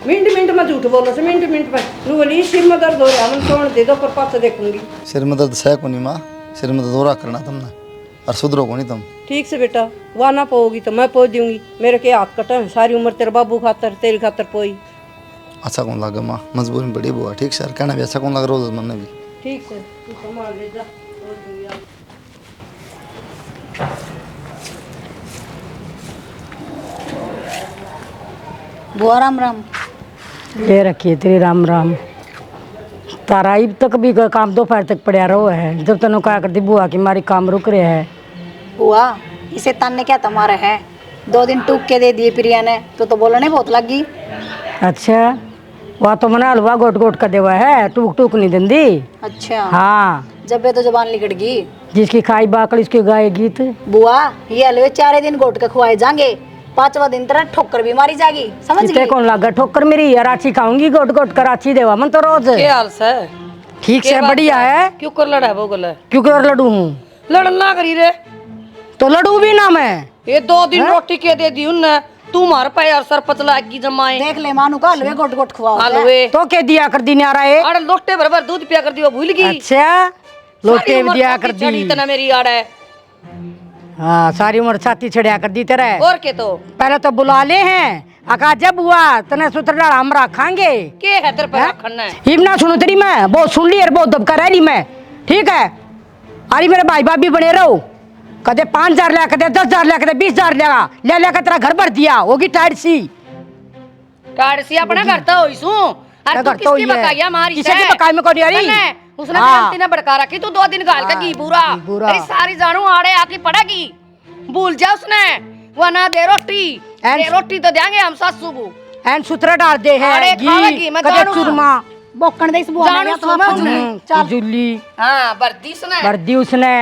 मिनट में झूठ बोलो से मिनट में नू बोली सिर में दर्द हो रहा है मैं छोड़ दे दो पर पास देखूंगी सिर में दर्द है कोनी माँ सिर में दर्द हो रहा करना तुमने और सुधरो को नहीं तुम ठीक से बेटा वहाँ ना पोगी तो मैं पो दूंगी मेरे के हाथ कटा है सारी उम्र तेरे बाबू खातर तेरी खातर पोई अच्छा कौन लगा माँ मजबूरी में बड़ी बुआ ठीक सर कहना भी अच्छा कौन लग रोज मन भी ठीक है तू संभाल ले जा पो दूंगी आप। बुआ राम राम। ले रखिए तेरी राम राम। तारा अब तक भी काम दोपहर तक पड़ा रहो है जब तेन कहा करती बुआ की मारी काम रुक रहे है। बुआ इसे तान ने क्या तुम्हारा है 2 दिन टूक के दे दिए प्रिया ने तो बोलने बहुत लगी। अच्छा वह तो मना हलवा गोट गोट कर देवा है टूक टूक नहीं देंदी। अच्छा हाँ जब तो जबान लिकट गई जिसकी खाई बाकड़ इसके गाय गीत। बुआ ये हलवे 4 दिन गोट के खुआए जाएंगे 5वां दिन तरह ठोकर भी मारी जाएगी समझ इतने गई। कौन लगा ठोकर मेरी राची खाऊंगी गोट गोट कर राची देवा मन तो रोज क्या हाल से ठीक से बढ़िया है क्यों कर लड़ा है वो गला क्योंकि और लड़ू हूँ लड़न ना करी रे तो लड़ू भी ना मैं ये 2 दिन रोटी के दे दी उनने तू मार पाए और सर पतला की जमाए देख ले मानू का हलवे गोट गोट खुआ हलवे तो के दिया कर दी न्यारा है। अरे लोटे भर दूध पिया कर दी वो भूल गई। अच्छा लोटे भी दिया कर दी। इतना मेरी आड़ है हाँ सारी उम्र छाती छड़िया कर दी तेरे। और के तो पहले तो बुला ले हैं अका जब हुआ तने सूत्र हम रखांगे के है तेरे पे रखना है हिम ना सुनो तेरी मैं बहुत सुन ली और बहुत दबका रही मैं ठीक है। अरे मेरे भाई बाप भी बने रहो कदे 5,000 लिया कदे 10,000 लिया कदे 20,000 लिया ले कर तेरा घर भर दिया होगी टाइट सी कार्ड सी अपना करता हो इसू अरे तू किसकी बकाया मारी किसी की बकाई में कोनी यारी उसने क्रांति ने भड़का रखी तू 2 दिन गाल का घी पूरा अरे सारी जानू आड़े आके पड़ेगी भूल जा उसने वो ना दे रोटी तो देंगे हम सासू को एन सूत्र डाल दे है अरे खावेगी मैं कदे जानू चूरमा बोकण दे इस बुआ ने चल जुली हां वर्दी उसने वर्दी उसने।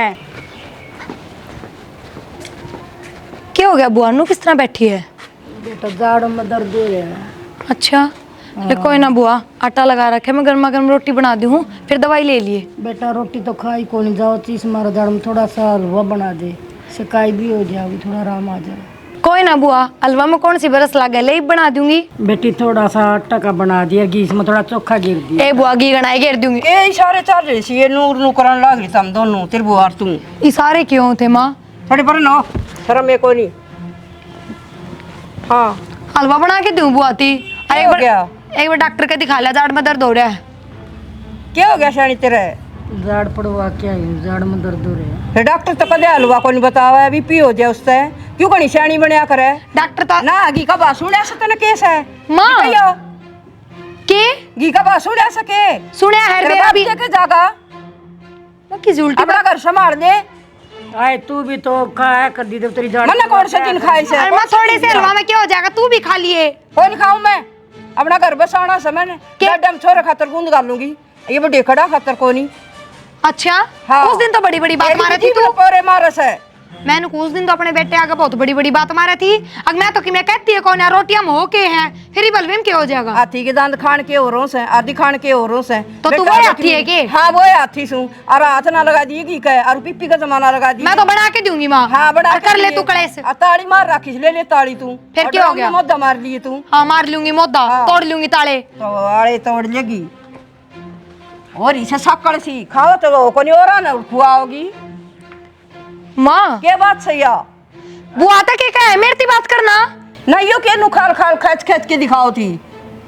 क्या हो गया बुआ नू किस तरह बैठी है? बेटा जाड़ में दर्द हो रहा है। अच्छा ले कोई ना बुआ आटा लगा रखे मैं गर्मा गर्म रोटी बना दी हूँ फिर दवाई ले लिए। बेटा रोटी तो खाई को नहीं जाओ चीज मारा जाड़ में थोड़ा सा हलवा बना दे सिकाई भी हो जाएगी थोड़ा आराम आ जाए। कोई ना बुआ हलवा में कौन सी बरस लगे ले बना दूंगी। बेटी थोड़ा सा आटा का बना दिया घी में थोड़ा चोखा गिर दिया। ए बुआ घी गणाई घेर दूंगी। ए इशारे चल रही सी ये नूर नू करन लाग रही तुम दोनों तेरे बुआ और तू इशारे क्यों थे माँ? थोड़े पर ना शर्म में कोई नहीं। हाँ हलवा बना के दूं बुआ ती क्या हो गया? एक बार डॉक्टर के दिखा लिया जाड़ में दर्द हो रहा है। क्या हो गया शानी तेरे जाड़ पड़वा क्या है जाड़ में दर्द हो रहा है। फिर डॉक्टर तो कदे हलवा को नहीं बतावा है बीपी हो जाए उससे क्यों कहीं शानी बनया करे डॉक्टर तो ना घी का बात सुने से तने केस है माँ के घी का बात सुने सके सुने है तेरे मेरा बाप भी के जागा किसी उल्टी अपना घर संभाल दे। आए तू भी तो खाया कर दी तो तेरी जान मन्ना कौन से दिन खाए से? अरे माँ थोड़े से हलवा में क्या हो जाएगा, तू भी खा लिए। कौन खाऊं मैं? अपना घर बसाना समय ने डम छोरे खातर गूंद कर लूंगी, ये बड़े खड़ा खातर कोनी। अच्छा हाँ। उस दिन तो बड़ी बड़ी बात मारे थी तू। पोरे मारस है। मैंने उस दिन तो अपने बेटे आगे बहुत बड़ी बड़ी बात मारे थी। अब मैं तो कि मैं कहती है कौन है रोटियां हो के हैं, फिर ही बलवीम के हो जाएगा। हाथी के दांत खान के औरों से, आदि खान के औरों से। तो तू वो हाथी है के? हाँ वो हाथी सू। और हाथ ना लगा दी की कहे, और पिप्पी का जमाना लगा दी। मैं तो बना के दूंगी माँ। हाँ बड़ा कर ले तू कड़े से। ताली मार रखी, ले ले ताली तू। फिर क्या हो गया? मोदा मार लिए तू। हाँ मार लूंगी मोदा, तोड़ लूंगी ताले। तो आड़े तोड़ लेगी और इसे शक्कर सी खाओ तो कोनी और ना खुआओगी। माँ क्या बात सही है? बुआ तक क्या है, मेरी बात करना नहीं यो के नु खाल खाल खच खच के दिखाओ थी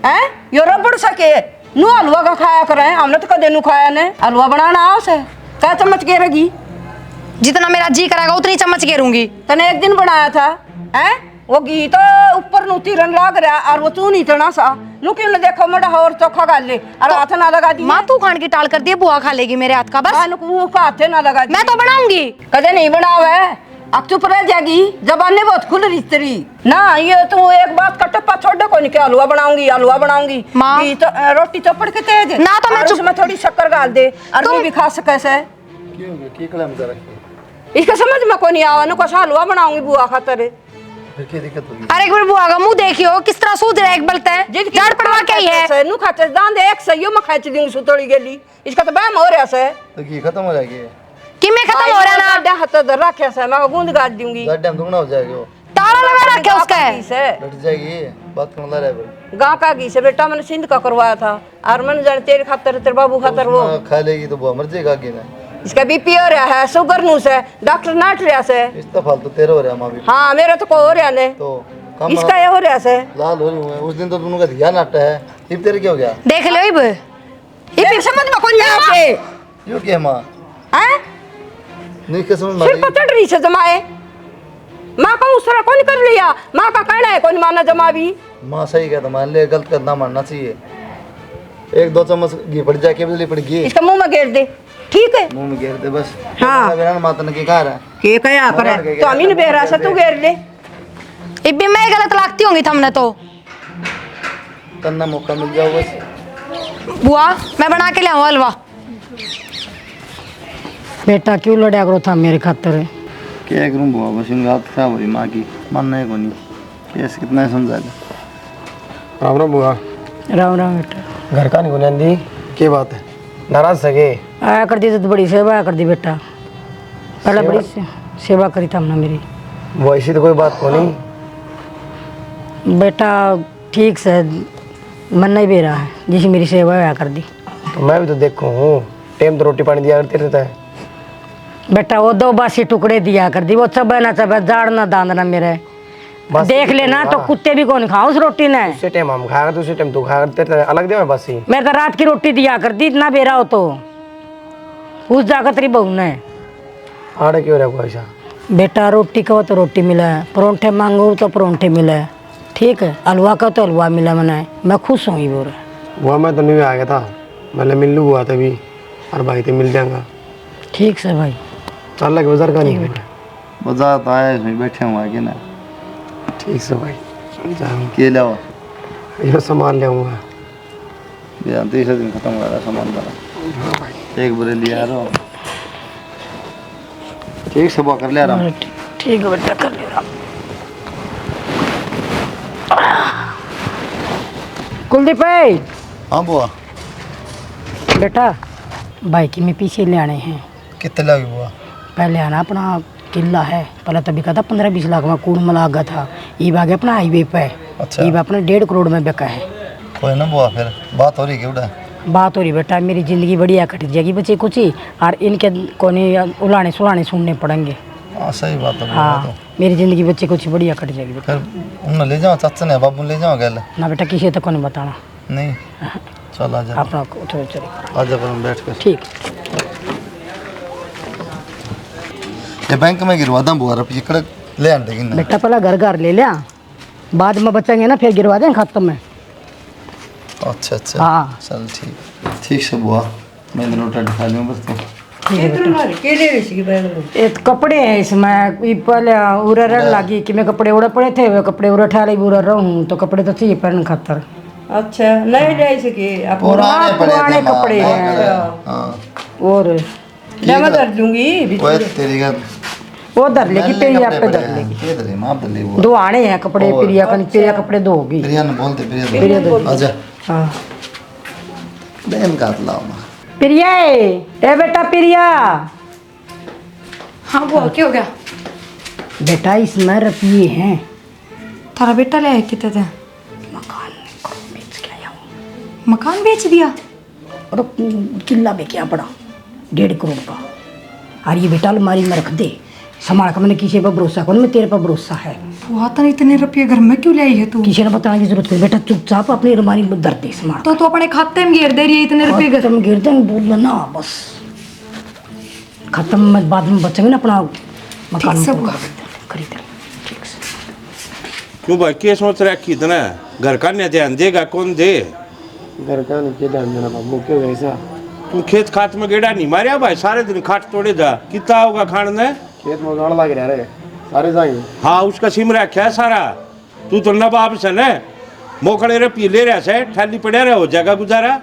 हैं? यो रबड़ सके नु हलवा का खाया करे, हमने तो कदे नु खाया ने। हलवा बनाना आओ से क्या चम्मच घेरेगी? जितना मेरा जी करेगा उतनी चम्मच घेरूंगी। तने एक दिन बनाया था हैं, वो घी तो ऊपर नु तीरन लाग रहा और वो तू नहीं तना सा नु क्यों न देखो मड़ा और चोखा गाल ले और हाथ ना लगा दी। माँ तू खान की टाल कर दिए, बुआ खा लेगी मेरे हाथ का बस। नु को हाथ ना लगा दी। मैं तो बनाऊंगी। कदे नहीं बनावे, अब चुप रह जाएगी, जबाने बहुत खुल रही तेरी ना। ये तू एक बात का टप्पा छोड़ दे कोनी, क्या हलवा बनाऊंगी हलवा बनाऊंगी। माँ। घी तो रोटी चौपड़ के तेज ना तो मैं और चुप- उसमें थोड़ी शक्कर डाल दे और तू भी खा सके से। क्यों की कलम जरा इसका समझ में कोनी आवा नु कसा हलवा बनाऊंगी बुआ खातर। फिर क्या दिक्कत होगी? अरे एक बार बुआ का मुंह देखियो किस तरह सूझ रहा है, एक बलता है जड़ पड़वा के ही है। नु खाते दान दे एक सही में खाच दूंगी सुतोड़ी गेली, इसका तो बैम हो रहा से तो घी खत्म हो जाएगी, कि मैं खत्म हो रहा ना। डा हाथ धर रखे से मैं गूंद गाड़ दूंगी। टाइम दुगना हो जाएगा, वो ताला लगा रखे उसका है। से बैठ जाएगी बात करना रहे पर। गाँव का घी से बेटा मैंने सिंध का करवाया था और मैंने जाने तेरे खातर तेरे बाबू खातर वो खा लेगी तो वो मर जाएगा आगे ना। इसका बीपी हो रहा है, शुगर नू से डॉक्टर नाट रहा से। इस तो फालतू तेरा हो रहा माँ भी हाँ मेरा तो को हो रहा ने, तो कम इसका ये हो रहा से। लाल हो रही हूँ उस दिन तो दोनों का ध्यान हटा है, इब तेरे क्या हो गया? देख लो इब ये फिर समझ में कौन आके यो क्या माँ हैं? नहीं क्या समझ सिर मारी? पर चढ़ रही से जमाए माँ का उस तरह कौन कर लिया? माँ का कहना है कौन माना जमा भी। माँ सही कहता, मान ले गलत करना मानना चाहिए। एक दो चम्मच घी पड़ जाए, केवल पड़ गई इसका मुंह में घेर दे, ठीक है? मुंह में घेर दे बस। हाँ। माता ने क्या रहा के कया करे तो अमीन बेरा से तू घेर ले। इब भी मैं गलत लगती होंगी हमने तो। करना मौका मिल जाओ बस। बुआ मैं बना के ले आऊँ हलवा। बेटा क्यों लड़ा करो था मेरे खातर? क्या करूँ बुआ, बस इनकी हालत खराब हो रही माँ की, मानना है कोनी कैसे कितना समझा ले। राम राम बुआ। राम राम बेटा। घर का नहीं गुनांदी, क्या बात है? नाराज सके? आया कर दी तो बड़ी सेवा आया कर दी बेटा, पहले बड़ी सेवा करी था हमने मेरी। वो ऐसी तो कोई बात को नहीं बेटा, ठीक से मन नहीं भी रहा है जिसे मेरी सेवा आया कर दी। तो मैं भी तो देखूँ हूँ, टाइम तो रोटी पानी दिया करते रहता है। बेटा वो 2 बासी टुकड़े दिया कर दी, वो चबे ना चबे जाड़ ना दांद ना मेरे बस देख लेना तो कुत्ते भी कौन खाओ उस रोटी ने। उसी टाइम हम खाएगा तो उसी टाइम तू खाएगा, तेरे अलग दे मैं बस ही। मैं तो रात की रोटी दिया कर दी, इतना बेरा हो तो पूछ जाकर तेरी बहू ने। आड़े क्यों रहा ऐसा? बेटा रोटी का तो रोटी मिला है, परोंठे मांगू तो परोंठे मिला है, ठीक है, हलवा का तो हलवा मिला मना, मैं खुश हूँ बोल रहा। वो मैं तो नहीं आ गया था, मैंने मिल लू हुआ तभी और भाई तो मिल जाएगा। ठीक से भाई, चल लगे बाजार का नहीं बेटा। बाजार तो आया इसमें बैठे हुआ आगे ना। ठीक से भाई जाऊँ, के लाओ ये सामान ले आऊँगा। यार 30 दिन खत्म हो रहा सामान वाला, एक बुरे लिया रहा ठीक से कर ले रहा हूँ। ठीक है बेटा, कर ले रहा। कुलदीप भाई। हाँ बुआ। बेटा भाई की मैं पीछे ले आने हैं। कितने लगी बुआ? पहले आना अपना किला है, पहले तभी कहा था 15-20 लाख में कूड़ में लागा था, ये भागे अपना हाईवे पे। अच्छा। ये अपना 1.5 करोड़ में बिका है। कोई ना बुआ, फिर बात हो रही क्यों? बात हो रही बेटा, मेरी जिंदगी बढ़िया कट जाएगी बच्चे कुछ ही, और इनके कोने उलाने सुलाने सुनने पड़ेंगे। हाँ सही बात है। हाँ मेरी जिंदगी बच्चे कुछ बढ़िया कट जाएगी बेटा। फिर उन्हें ले जाओ, चाचा ने बाबू ले जाओ गल। ना बेटा किसी तक को नहीं बताना। नहीं चल आ जा, अपना चलो चलो आ जा पर बैठ कर। ठीक। ये बैंक में गिरवा दा बुआ, रुपये कड़क ले आने देगी ना। बेटा पहला घर घर ले लिया, बाद में बचेंगे ना फिर गिरवा देंगे खाते में। अच्छा अच्छा हाँ। चल ठीक ठीक से बुआ, मैं रोटी खा लूँ बस। तो ये तो कपड़े हैं इसमें। ये पहले उरा रड़ लगी कि मैं कपड़े उड़ा पड़े थे, वे कपड़े उड़ा ठा ली उड़ा रहूं, तो कपड़े तो चाहिए पहनने खातर। अच्छा नहीं ले सके पुराने कपड़े हैं। और मैं धर दूंगी वो धर लेगी, प्रिया पे धर लेगी। दो आने हैं कपड़े, प्रिया का प्रिया कपड़े दो होगी। प्रिया ने बोलते प्रिया दो। आजा हाँ बहन का लाओ ना। प्रिया ए बेटा प्रिया। हाँ बुआ क्या हो गया? बेटा इसमें रुपये हैं। थारा बेटा ले आया कितने थे? मकान बेच दिया? और किला में क्या पड़ा 1.5 करोड़ का। और ये बेटा अलमारी में रख दे, संभाल कर। मैंने किसी पर भरोसा कौन, मैं तेरे पर भरोसा है। बुआ तो इतने रुपये घर में क्यों ले आई है तू? किसी ने बताने की जरूरत नहीं बेटा, चुपचाप अपनी अलमारी में धर दे संभाल। तो अपने खाते में घेर दे रही है इतने रुपये घर तुम गिर देंगे बोल ना, बस खत्म में बाद में बचेंगे ना अपना मकान खरीद। ठीक से क्यों भाई क्या सोच रहा है इतना? घर का नहीं ध्यान देगा कौन दे? घर का नहीं ध्यान देना बाबू, क्यों ऐसा? तू खेत खात में गेड़ा नहीं मारिया भाई? सारे दिन खाट तोड़े जा, कितना होगा खाने? खेत में गाड़ लग रहा है सारे जाएंगे। हाँ उसका सिम रखा है सारा। तू तो नवाब से न मोखड़े रे पी ले रहा से ठाली पड़े रहे हो जगह गुजारा।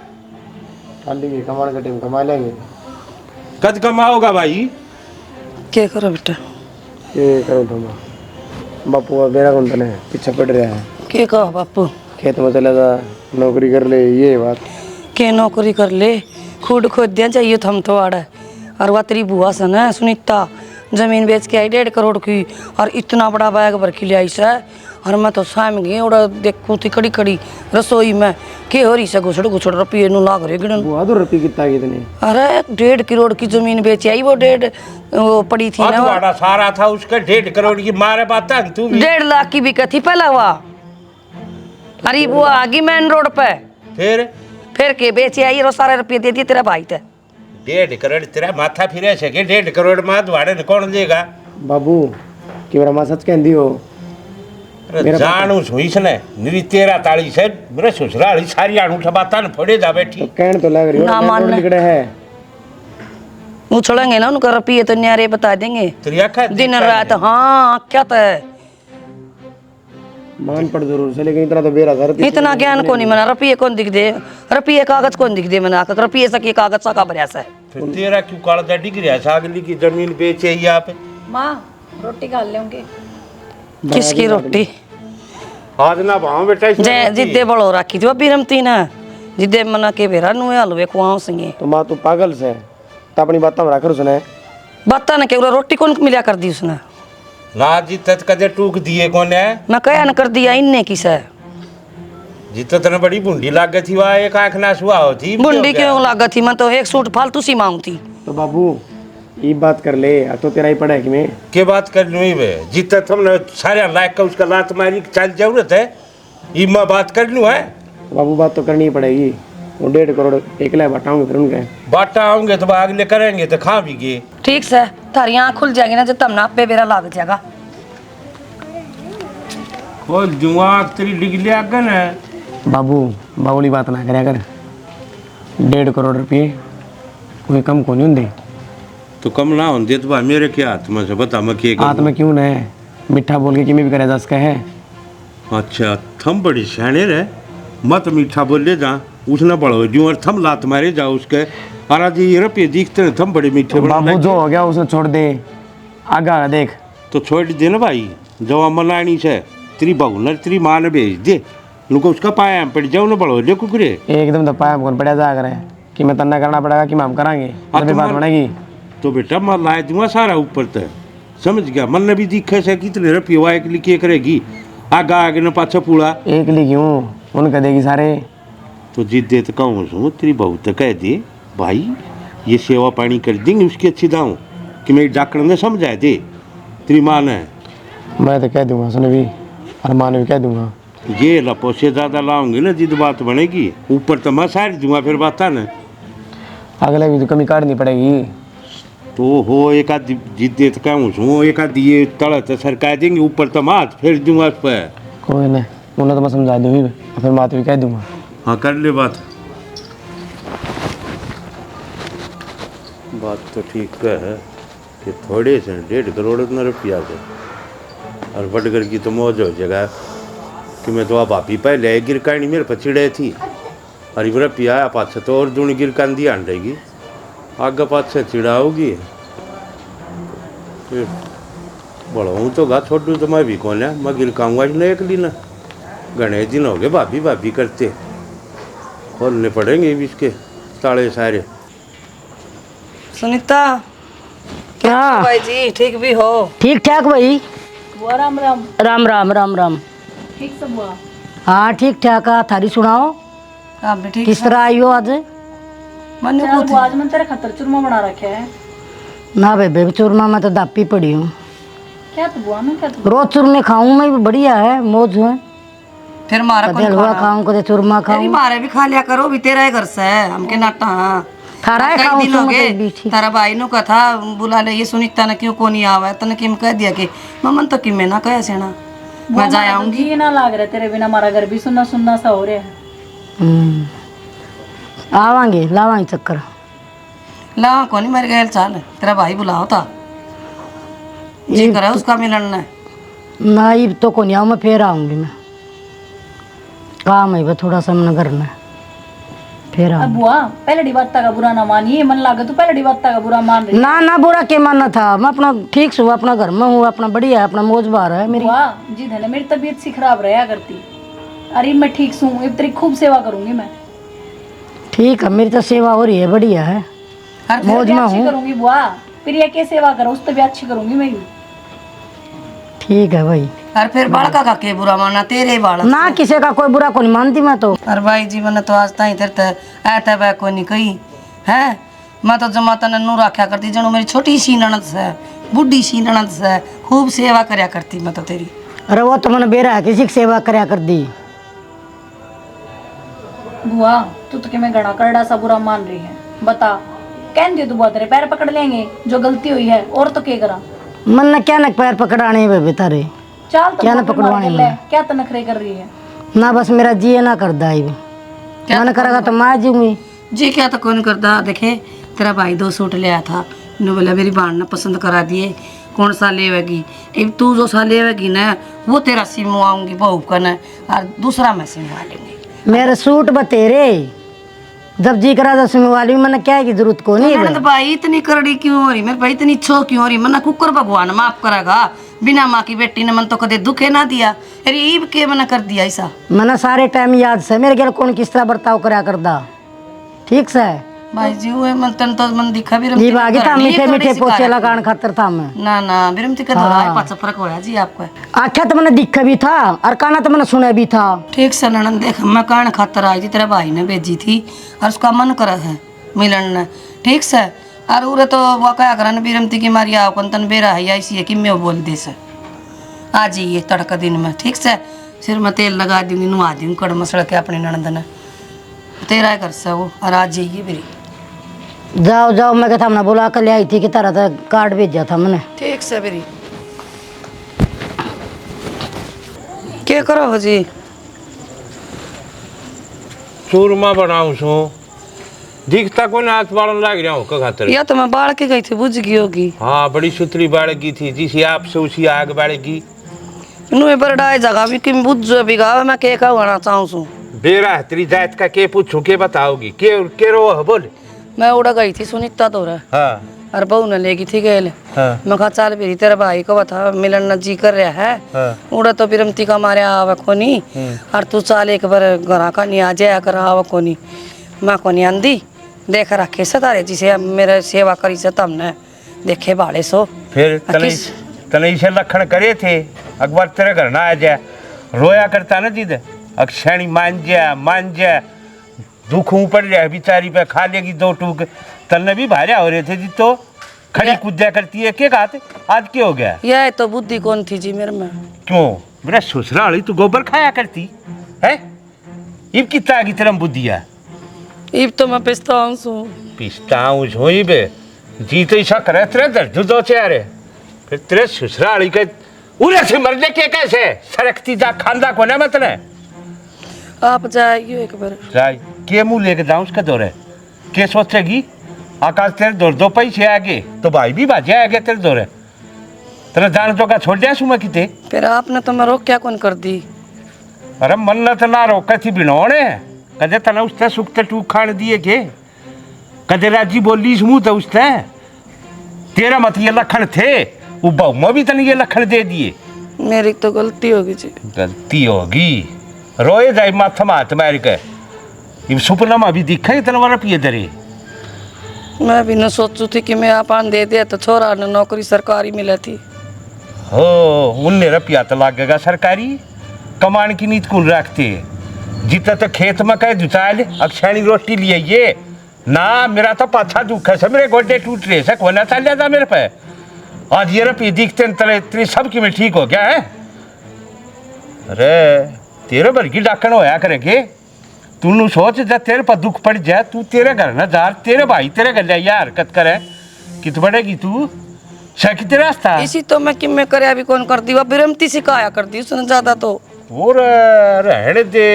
ठाली की कमाने का टाइम कमा लेंगे। कद कमाओगा भाई? क्या करो बेटा? ये करो तुम बापू मेरा कौन तने पीछे पड़ रहा है। क्या कहो बापू? खेत में चले जा, नौकरी कर ले, ये बात। के नौकरी कर ले, खुद खोद दिया चाहिए थम तो आड़ा। और वह तेरी बुआ से न सुनीता जमीन बेच के आई 1.5 करोड़ की, और इतना बड़ा बैग भर के ले आई से। और मैं तो शाम गई और देखू थी कड़ी कड़ी रसोई में के हो रही से घुसड़ रुपये नु लाग रहे गिनन। बुआ तो रुपये कितना कितने? अरे 1.5 करोड़ की जमीन बेची आई, वो 1.5 वो पड़ी थी ना। तुम्हारा सारा था उसके 1.5 करोड़ की मारे बात है तू भी। 1.5 लाख की बिका थी पहला हुआ। अरे बुआ आ गई मेन रोड पे, फिर के बेचे आई और सारे रुपये दे दिए तेरा भाई थे। 1.5 करोड़ तेरा माथा फिरे से के 1.5 करोड़ में दुआड़े ने कौन देगा? बाबू कि मेरा मां सच कहंदी हो। अरे जानू सुईस ने निरी तेरा ताली से मेरे ससुराली सारी आणू ठबाता न फोड़े जा बैठी। तो कहन तो लग रही हो ना मान निकले है। उछलेंगे ना उनका रुपये तो न्यारे बता देंगे तेरी आंखें दिन रात। हाँ क्या तो है, मान पड़ जरूर से, लेकिन इतना तो बेरा था। इतना ज्ञान को नहीं मना। रुपये कौन दिख दे, रुपये कागज कौन दिख दे मना कर, रुपये सके कागज सा का भरिया सा। फिर तेरा क्यों काला डिग्री है? सागली की जमीन बेचे ही आप। माँ रोटी खा लेंगे? किसकी रोटी? आज ना भाव बेटा जय जिद्दे बड़ो रखी थी अभी रमती ना, जिद्दे मना के बेरा नुए हलवे कुआं सिंगे। तो मां तू पागल से तो अपनी बात में रख उसने। बता ना के रोटी कौन मिला कर दी उसने? ना जीतत कदे टूक दिए कौन है? मैं कया न कर दिया इनने किस है। जीतत ने बड़ी बुंडी लाग गई थी, वहाँ एक आंख ना सुहा होती। बुंडी क्यों लागत थी? मैं तो एक सूट फालतू सी मांग थी। तो बाबू ये बात कर ले, अब तो तेरा ही पड़ा है कि मैं के बात कर लूँ वे जीतत हमने सारे लायक का उसका लात मारी चल जरूरत है ये मैं बात कर लूँ है। बाबू बात तो करनी ही पड़ेगी। वो 1.5 करोड़ एकला बांटाऊंगे फिर उनके बाटा आऊंगे तो अगले करेंगे तो खा भी गए। ठीक से थारी आँख खुल जाएगी ना जब तब ना पे बेरा लाग जाएगा। खोल जुआ तेरी डिगली आगन है। बाबू बाबूली बात ना करे कर। 1.5 करोड़ रुपये कोई कम को नहीं होंगे। तो कम ना होंगे तो भाई मेरे क्या हाथ में से बता मैं क्या हाथ में क्यों न मीठा बोल के कि मैं भी करे दस का है। अच्छा थम बड़ी सियाने रहे मत मीठा बोल ले जा उसने बड़ो जो और थम लात मारे जा उसके और जी ये रुपये दिखते हैं थम बड़े मीठे बाबू जो हो गया उसे छोड़ दे, आगा देख। तो छोड़ दे ना भाई जवा मनानी से तेरी बहू ने तेरी माँ ने भेज दे उनको उसका पाया पड़ जाओ ना बड़ो ले कुकरे एकदम तो पाया कौन पड़ा जा करे कि मैं तन्ना करना पड़ेगा कि हम कराएंगे तभी बात बनेगी। तो बेटा मैं ला दूंगा सारा ऊपर तक समझ गया मन ने भी दिखे से कितने रुपये हुआ एक लिखे करेगी आगा आगे न पाछा पूरा एक ली क्यों उनका देगी सारे। तो जिद दे तो कहूँ सुन तेरी बहू तो कह दे भाई ये सेवा पानी कर देंगे उसकी अच्छी दाऊँ कि मेरी डॉक्टर ने समझाए दे तेरी माँ ने। मैं तो कह दूंगा सुन भी और माँ ने भी कह दूंगा। ये लपो से ज़्यादा लाऊंगी ना जिद बात बनेगी ऊपर तो मैं सारी दूंगा फिर बात है ना अगले भी तो कमी काटनी पड़ेगी। तो हो एक आध जिद दे तो कहूँ सुन एक आध ये तड़ तो सरकार देंगे ऊपर तो मैं हाथ फेर दूंगा उस पर। कोई नहीं उन्हें तो मैं समझा दूंगी फिर माँ तो भी कह दूंगा। हाँ कर ले बात बात तो ठीक है कि थोड़े से 1.5 करोड़ रुपया से और बटगर की तो मौज हो जाएगा कि मैं तो आप भाभी पहले गिरकानी मेरे पर चिड़े थी और इबरा पिया पास तो और दूनी गिरकान दी आंडेगी आगे पास से चिड़ाओगी फिर बड़ा हूँ तो गा छोड़ू तो मैं भी कौन है मैं गिरकाऊंगा ही नहीं अकली ना गणेश दिन हो गए भाभी भाभी करते खोलने पड़ेंगे भी इसके ताले सारे। सुनीता क्या भाई जी ठीक भी हो? ठीक ठाक भाई। बुआ राम राम। राम राम राम राम। ठीक सब बुआ? हाँ ठीक ठाक है। थारी सुनाओ, आप भी ठीक? किस तरह आई हो आज? मनु चल बुआ, आज मैंने तेरे खतर चूरमा बना रखे है। ना बेबे चूरमा में तो दापी पड़ी हूँ। क्या तो बुआ में क्या तो रोज चूरमे खाऊं मैं, भी बढ़िया है, मौज है। फिर मारा कदे हलवा खाऊं, कदे चूरमा तेरी खाऊं। मारे भी खा लिया करो, भी तेरा ही घर से है हमके नाटा। हाँ थारा है कई खाऊं दिन तो हो मतलब गए भी ठीक। तारा भाई नु कथा बुला ले, ये सुनीता ने क्यों कोनी आवा तने किम कह दिया कि ममन तो किमे ना कहे से ना मैं जा आऊंगी। जी ना लाग रहा तेरे बिना, हमारा घर भी सुनना सुनना सा हो रहा है। आवांगे, लावांगे चक्कर। ला कोनी मेरे गैल चाल तेरा भाई बुलाओ था जी करे उसका मिलन ना। ना ये तो को नहीं आऊँ, मैं फिर आऊंगी। मैं काम है थोड़ा सा मन करना है, फिर अब आऊंगी। बुआ पहले बात का बुरा ना मानिए, मन लागे तो पहले बात का बुरा मान रही। ना ना बुरा के मानना था, मैं अपना ठीक से हूँ, अपना घर में हूँ, अपना बढ़िया है, अपना मौज बार है मेरी। बुआ जी धने मेरी तबीयत सी खराब रहा करती। अरे मैं ठीक हूँ, अब तेरी खूब सेवा करूंगी मैं। ठीक है, मेरी तो सेवा हो रही है, बढ़िया है, मौज में अच्छी हूँ। करूंगी बुआ, फिर ये क्या सेवा करो, उस तो भी अच्छी करूंगी मैं। ठीक है भाई। और फिर बालका का के बुरा माना, तेरे बालक ना किसी का कोई बुरा को नहीं मानती मैं तो। और भाई जीवन तो आज ताई तेरे ऐता वह को नहीं कही है। मैं तो जमा तने नू रखा करती जनो मेरी छोटी सी ननद से, बुढ़ी सी ननद से खूब सेवा करया करती मैं तो तेरी। अरे वो तो मैंने बेरा है, किसी की सेवा करया कर दी। बुआ तू तो कि मैं घड़ा करड़ा सा बुरा मान रही है, बता कह दियो तो बुआ तेरे पैर पकड़ लेंगे, जो गलती हुई है और तो क्या करा। मन ने क्या न पैर पकड़ाने बेबे तारे, चाल तो क्या ना बुआ पकड़वाने फिर मार ले, क्या तो नखरे कर रही है। ना बस मेरा जी ना कर दा। मन करेगा तो मैं जीऊंगी। जी क्या तो कौन करता। देखे तेरा भाई 2 सूट ले आया था, नु बोला मेरी बहन ने पसंद करा दिए, कौन सा लेवेगी। अब तू जो सा लेवेगी ना वो तेरा सिमवाऊंगी बहू का न, और दूसरा मैं सिमवा लूंगी। मेरे सूट बतेरे जब जी करा दस में वाली मैंने क्या की जरूरत को नहीं ननद भाई इतनी करड़ी क्यों हो रही, मेरे भाई इतनी छो क्यों हो रही। मना कुकर भगवान माफ करेगा, बिना माँ की बेटी ने मन तो कदे दुखे ना दिया। अरे ईब के मना कर दिया ऐसा। मैंने सारे टाइम याद से मेरे घर कौन किस तरह बर्ताव करा करदा, ठीक से भाई जी वो मन तन तो मन दिखा भी जी बागी था, मीठे मीठे पोचे लगान खातर था मैं। ना ना बिरमती का धोरा पाचा फर्क होया जी आपको। आख्या तो मैंने दिखा भी था और काना तो मैंने सुना भी था। ठीक से ननद देख मैं कान खातर आई थी, तेरे भाई ने भेजी थी और उसका मन करा है मिलन ने, ठीक से। और उरे तो वो क्या करन बिरमती की मारी आओ कन तन बेरा है ऐसी है कि मैं बोल दे से आ जाइए तड़का दिन में, ठीक से। सिर में तेल लगा दूंगी, नुआ दूंगी कड़ मसड़ के अपनी ननद ने, तेरा घर से वो। और आ जाइए मेरी। जाओ जाओ, मैं कहता हमने बुला कर ले आई थी कि तरह तो कार्ड भेजा था मैंने। ठीक से मेरी क्या करो हो जी। चूरमा बनाऊं सो दिखता को ना हाथ बालन लाग रहा हूँ का खातर। या तो मैं बाढ़ के गई थी, बुझ गई होगी। हाँ बड़ी सुतरी बाड़गी थी, जिसी आपसे उसी आग बाड़गी। नुए बरडाए जगह भी कि बुझ जो बिगावे मैं के का होना चाहूं सू। बेरा है तेरी जात का के पूछू के बताओगी के रो है बोल। मैं उड़ा गई थी सुनीता तो रहा हाँ और बहू ने लेगी थी गेल। हाँ मैं कहा चल भी तेरे भाई को बता मिलन न जी कर रहा है। हाँ। उड़ा तो बिरमती का मारे आवा कोनी और तू चाल एक बार घर का नहीं आ जाया कर आवा कोनी। मैं कोनी आंदी देख रखे से तारे जिसे मेरे सेवा करी से तमने देखे बाड़े सो। फिर तने इसे लखन करे थे अकबर तेरे घर ना आ जाए रोया करता ना जिद अक्षणी मान जा दुख पड़ जाए बेचारी पे खा लेगी 2 टूक। तन्ने भी भार्या हो रहे थे जी तो खड़ी कूदा करती है के खाते आज क्या हो गया। यह तो बुद्धि कौन थी जी मेरे में। क्यों मेरा ससुराली तू गोबर खाया करती है, इब कितना की तरह बुद्धिया। इब तो मैं पिस्ताऊं सू पिस्ताऊं झोई बे जी तो ऐसा करे तेरे दर्द दो चारे फिर तेरे ससुराली के उरे से मरने के कैसे सरकती जा खांदा को ना मतने। आप जाइए एक बार। जाए के मुंह लेके जाऊं उसका दौरे के सोचेगी आकाश तेरे दौर 2 पैसे आगे तो भाई भी बाजे आगे तेरे दौरे तेरा जान तो का छोड़ दिया सुमा किते फिर आपने तो मैं रोक क्या कौन कर दी। अरे मन्नत ना रोका थी बिनोने कदे तना उसने सुखते टूक खान दिए के कदे राजी बोली इस मुंह तो उसने तेरा मत ये लखन थे वो बहुमा भी तने ये लखन दे दिए। मेरी तो गलती होगी जी। गलती होगी रोए जाए माथा मात मार के ये सपना में भी दिखा इतना वाला पिए दरे। मैं भी न सोचू थी कि मैं आपन दे दिया तो छोरा ने नौकरी सरकारी मिला थी। हो उनने रुपया तो लगेगा सरकारी कमान की नीत कौन रखते जितना तो खेत में कह जुचाल अक्षाणी रोटी लिए ये ना मेरा तो पाछा दुख है मेरे गोडे टूट रहे से कोना चल जाता मेरे पे आज ये रुपये दिखते तेरे सब की में ठीक हो गया है। अरे तेरे भर की डाकन होया करेंगे तू सोच जब तेरे पर दुख पड़ जाए तू तेरे घर न जा तेरे भाई तेरे घर लिया हरकत करे कित बढ़ेगी तू शक तेरा रास्ता इसी तो मैं किम में करे अभी कौन कर दी वो बिरमती सिखाया कर दी उसने ज्यादा तो और रहने दे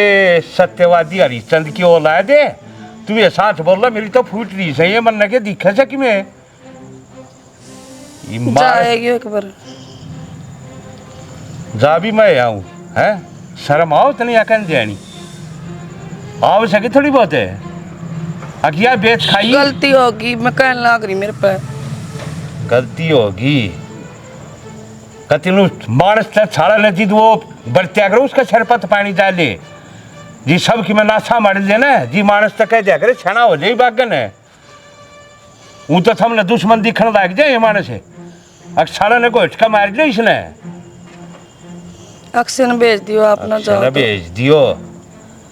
सत्यवादी हरिश्चंद की औलाद है तू ये साथ बोल रहा मेरी तो फूट रही सही है मन के दिखे से कि मैं जाएगी एक बार जा भी मैं आऊं है शर्म आओ तनी अकन देनी आओ सके थोड़ी बहुत है अकिया बेच खाई गलती होगी मैं कहने लग रही मेरे पे गलती होगी कतिनु मानस तक छाड़ा न जी वो बरत्या करो उसका सर पर पानी डाले जी सब की मैं नाशा मार दे ना जी मानस तक कह दिया करे छना हो जाए बागन है वो तो हमने दुश्मन दिखने लग जाए ये मानस है अक्षाड़ा ने को झटका मार दिया इसने अक्सर ने भेज दियो आप ना जाओ भेज दियो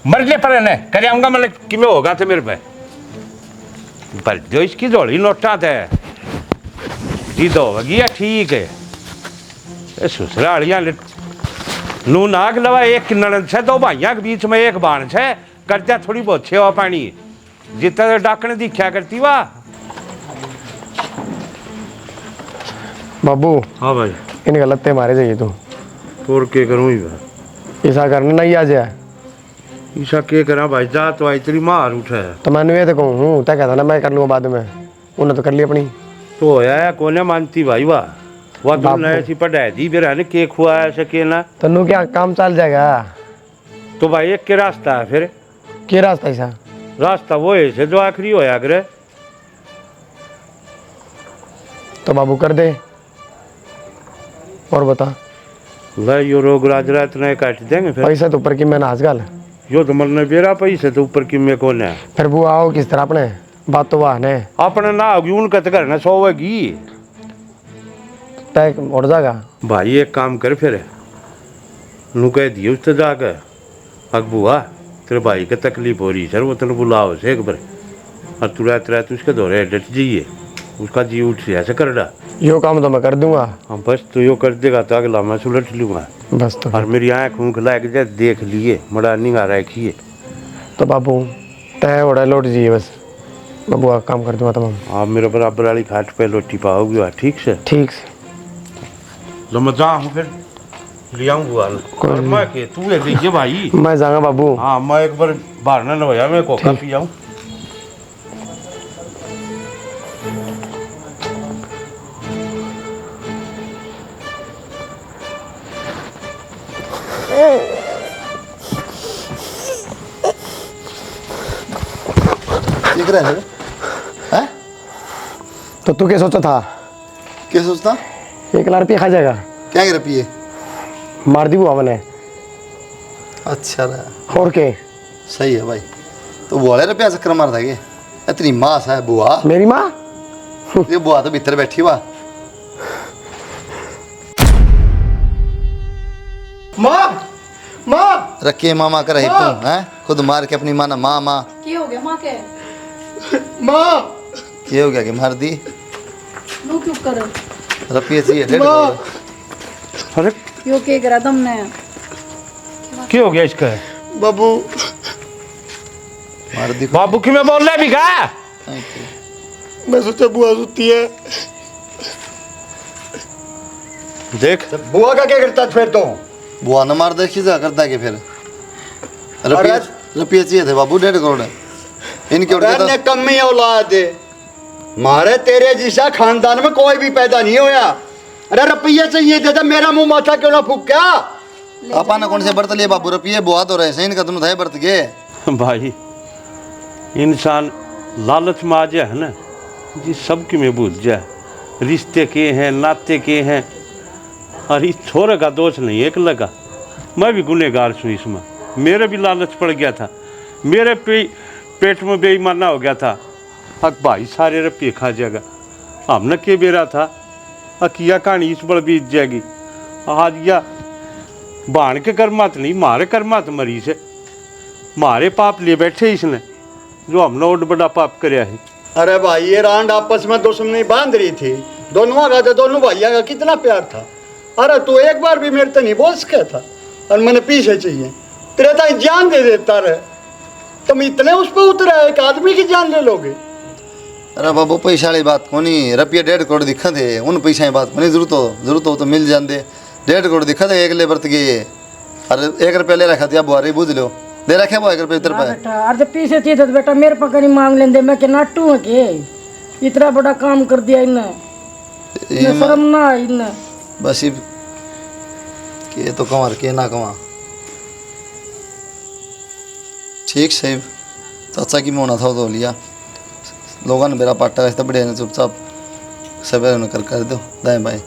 मर ले पर ने करे आऊंगा मतलब कि में होगा तो मेरे पे पर जो इसकी जोड़ी नोटा थे जी दो वगिया ठीक है ससुरालियां नू नाग लवा एक ननद से 2 भाइयों के बीच में एक बाण से करता थोड़ी बहुत सेवा पानी जितना डाकने दिखा करती वाह बाबू। हाँ भाई इन गलते मारे जाइए तू और के करूँ ऐसा करने नहीं आ जाए ईसा के करा भाई जा तो आई तेरी मार उठे तो मैंने ये तो कहूँ तय कहता ना मैं कर लूँगा बाद में उन्हें तो कर ली अपनी तो होया कोने मानती भाई वाह दो नए सी पढ़ाई दी बेरा ने के खुआया सके ना तनु क्या काम चल जाएगा तो भाई एक के रास्ता है फिर क्या रास्ता ऐसा रास्ता वो है से जो आखिरी होया करे तो बाबू कर दे और बता भाई यो रोग राज रात नहीं काट देंगे फिर पैसा तो ऊपर की मैं नाच गाल यो तो मरने बेरा पैसे तो ऊपर की में कौन है फिर वो आओ किस तरह अपने बात तो वाह ने अपने ना होगी उनका तो घर ना सोवेगी तय उड़ जाएगा भाई एक काम कर फिर नू कह दिए उससे जाकर अकबुआ तेरे भाई का तकलीफ हो रही सर वो तेने बुलाओ से एक बार और तू रात रात उसके दौरे डट जाइए उसका जी उठ से ऐसे कर डा यो काम तो मैं कर दूंगा हाँ बस तो यो कर देगा तो अगला मैं सुलट लूँगा बस तो और मेरी आँख ऊँख लाग जाए देख लिए मड़ा निगाह रखिए तो बाबू तय उड़ा लौट जाइए बस बाबू आ काम कर दूंगा तमाम आप मेरे बराबर वाली खाट पे लोटी पाओगे ठीक से ठीक से लो मैं जाऊँ फिर ले आऊँगा मैं के तू है देखिए भाई मैं जाऊंगा बाबू हाँ मैं एक बार बाहर ना भैया मैं कोका पी जाऊँ देख रहे हैं हैं तो तू क्या सोचा था क्या सोचता 1 लाख रुपया खा जाएगा क्या कर पिए मार दी बुआ मैंने अच्छा रहा और के सही है भाई तो बोले रुपया चक्कर मार था इतनी मास है बुआ मेरी माँ ये बुआ तो भीतर बैठी हुआ माँ माँ रखिए मामा कर रही तुम हैं खुद मार के अपनी माँ ना माँ माँ की हो गया माँ के माँ ये हो गया कि मार दी नू चुप कर रुपये चाहिए 1.5 करोड़ अरे यो के करा तुमने क्या हो गया इसका बाबू मार दी बाबू की मैं बोल रहा भी का मैं सोचा बुआ सुती है देख बुआ का क्या करता फिर तो बुआ न मार दे खिजा करता कि फिर रुपये चाहिए थे बाबू 1.5 करोड़ इनके उड़ ने कम ही औलाद है मारे तेरे जैसा खानदान में कोई भी पैदा नहीं होया। अरे रुपये चाहिए थे तो मेरा मुंह माथा क्यों ना फूक क्या? आपा ने कौन से बर्त लिए बाबू? रुपये बुआ तो रहे इनका तुम थे बर्त गए भाई इंसान लालच में आ जाए है ना जी, सबकी में भूल जाए रिश्ते के हैं, नाते के हैं। और इस छोरे का दोष नहीं एक लगा, मैं भी गुनहगार हूँ इसमें। मेरे भी लालच पड़ गया था, मेरे पेट में बेईमाना हो गया था। अब भाई सारे रुपये खा जाएगा, हमने के बेरा था अकिया कहानी इस बड़ बीत जाएगी। आज या बाण के कर्मात नहीं, मारे कर्मात मरी से मारे पाप लिए बैठे इसने, जो हमने और बड़ा पाप कराया है। अरे भाई ये रांड आपस में दुश्मनी बांध रही थी, दोनों का तो दोनों भैया का कितना प्यार था। अरे तू एक बार भी मेरे तो नहीं बोल सका था और मैंने पीछे चाहिए तेरे ताई जान दे देता रहे। तुम इतने उस पर उतरे एक आदमी की जान ले लोगे? अरे बाबू पैसा वाली बात कोनी, रुपये 1.5 करोड़ दिखा थे, उन पैसा की बात कोनी। जरूरत हो तो मिल जाते। 1.5 करोड़ दिखा थे एक ले बरत गए। अरे 1 रुपया ले रखा था बुआरी बुझ लो, दे रखे वो 1 रुपये इधर पे। बेटा अरे पीछे थी तो बेटा मेरे पकड़ नहीं मांग लेंदे, मैं के नाटू है के इतना बड़ा काम कर दिया इन्हें, इन्हें शर्म ना आई इन्हें। बस के तो कमार के ना कमा। ठीक सही चाचा की मोना था तो लिया लोगों ने मेरा पाटा ऐसा बढ़िया चुपचाप सब कर दो दाएं बाएं।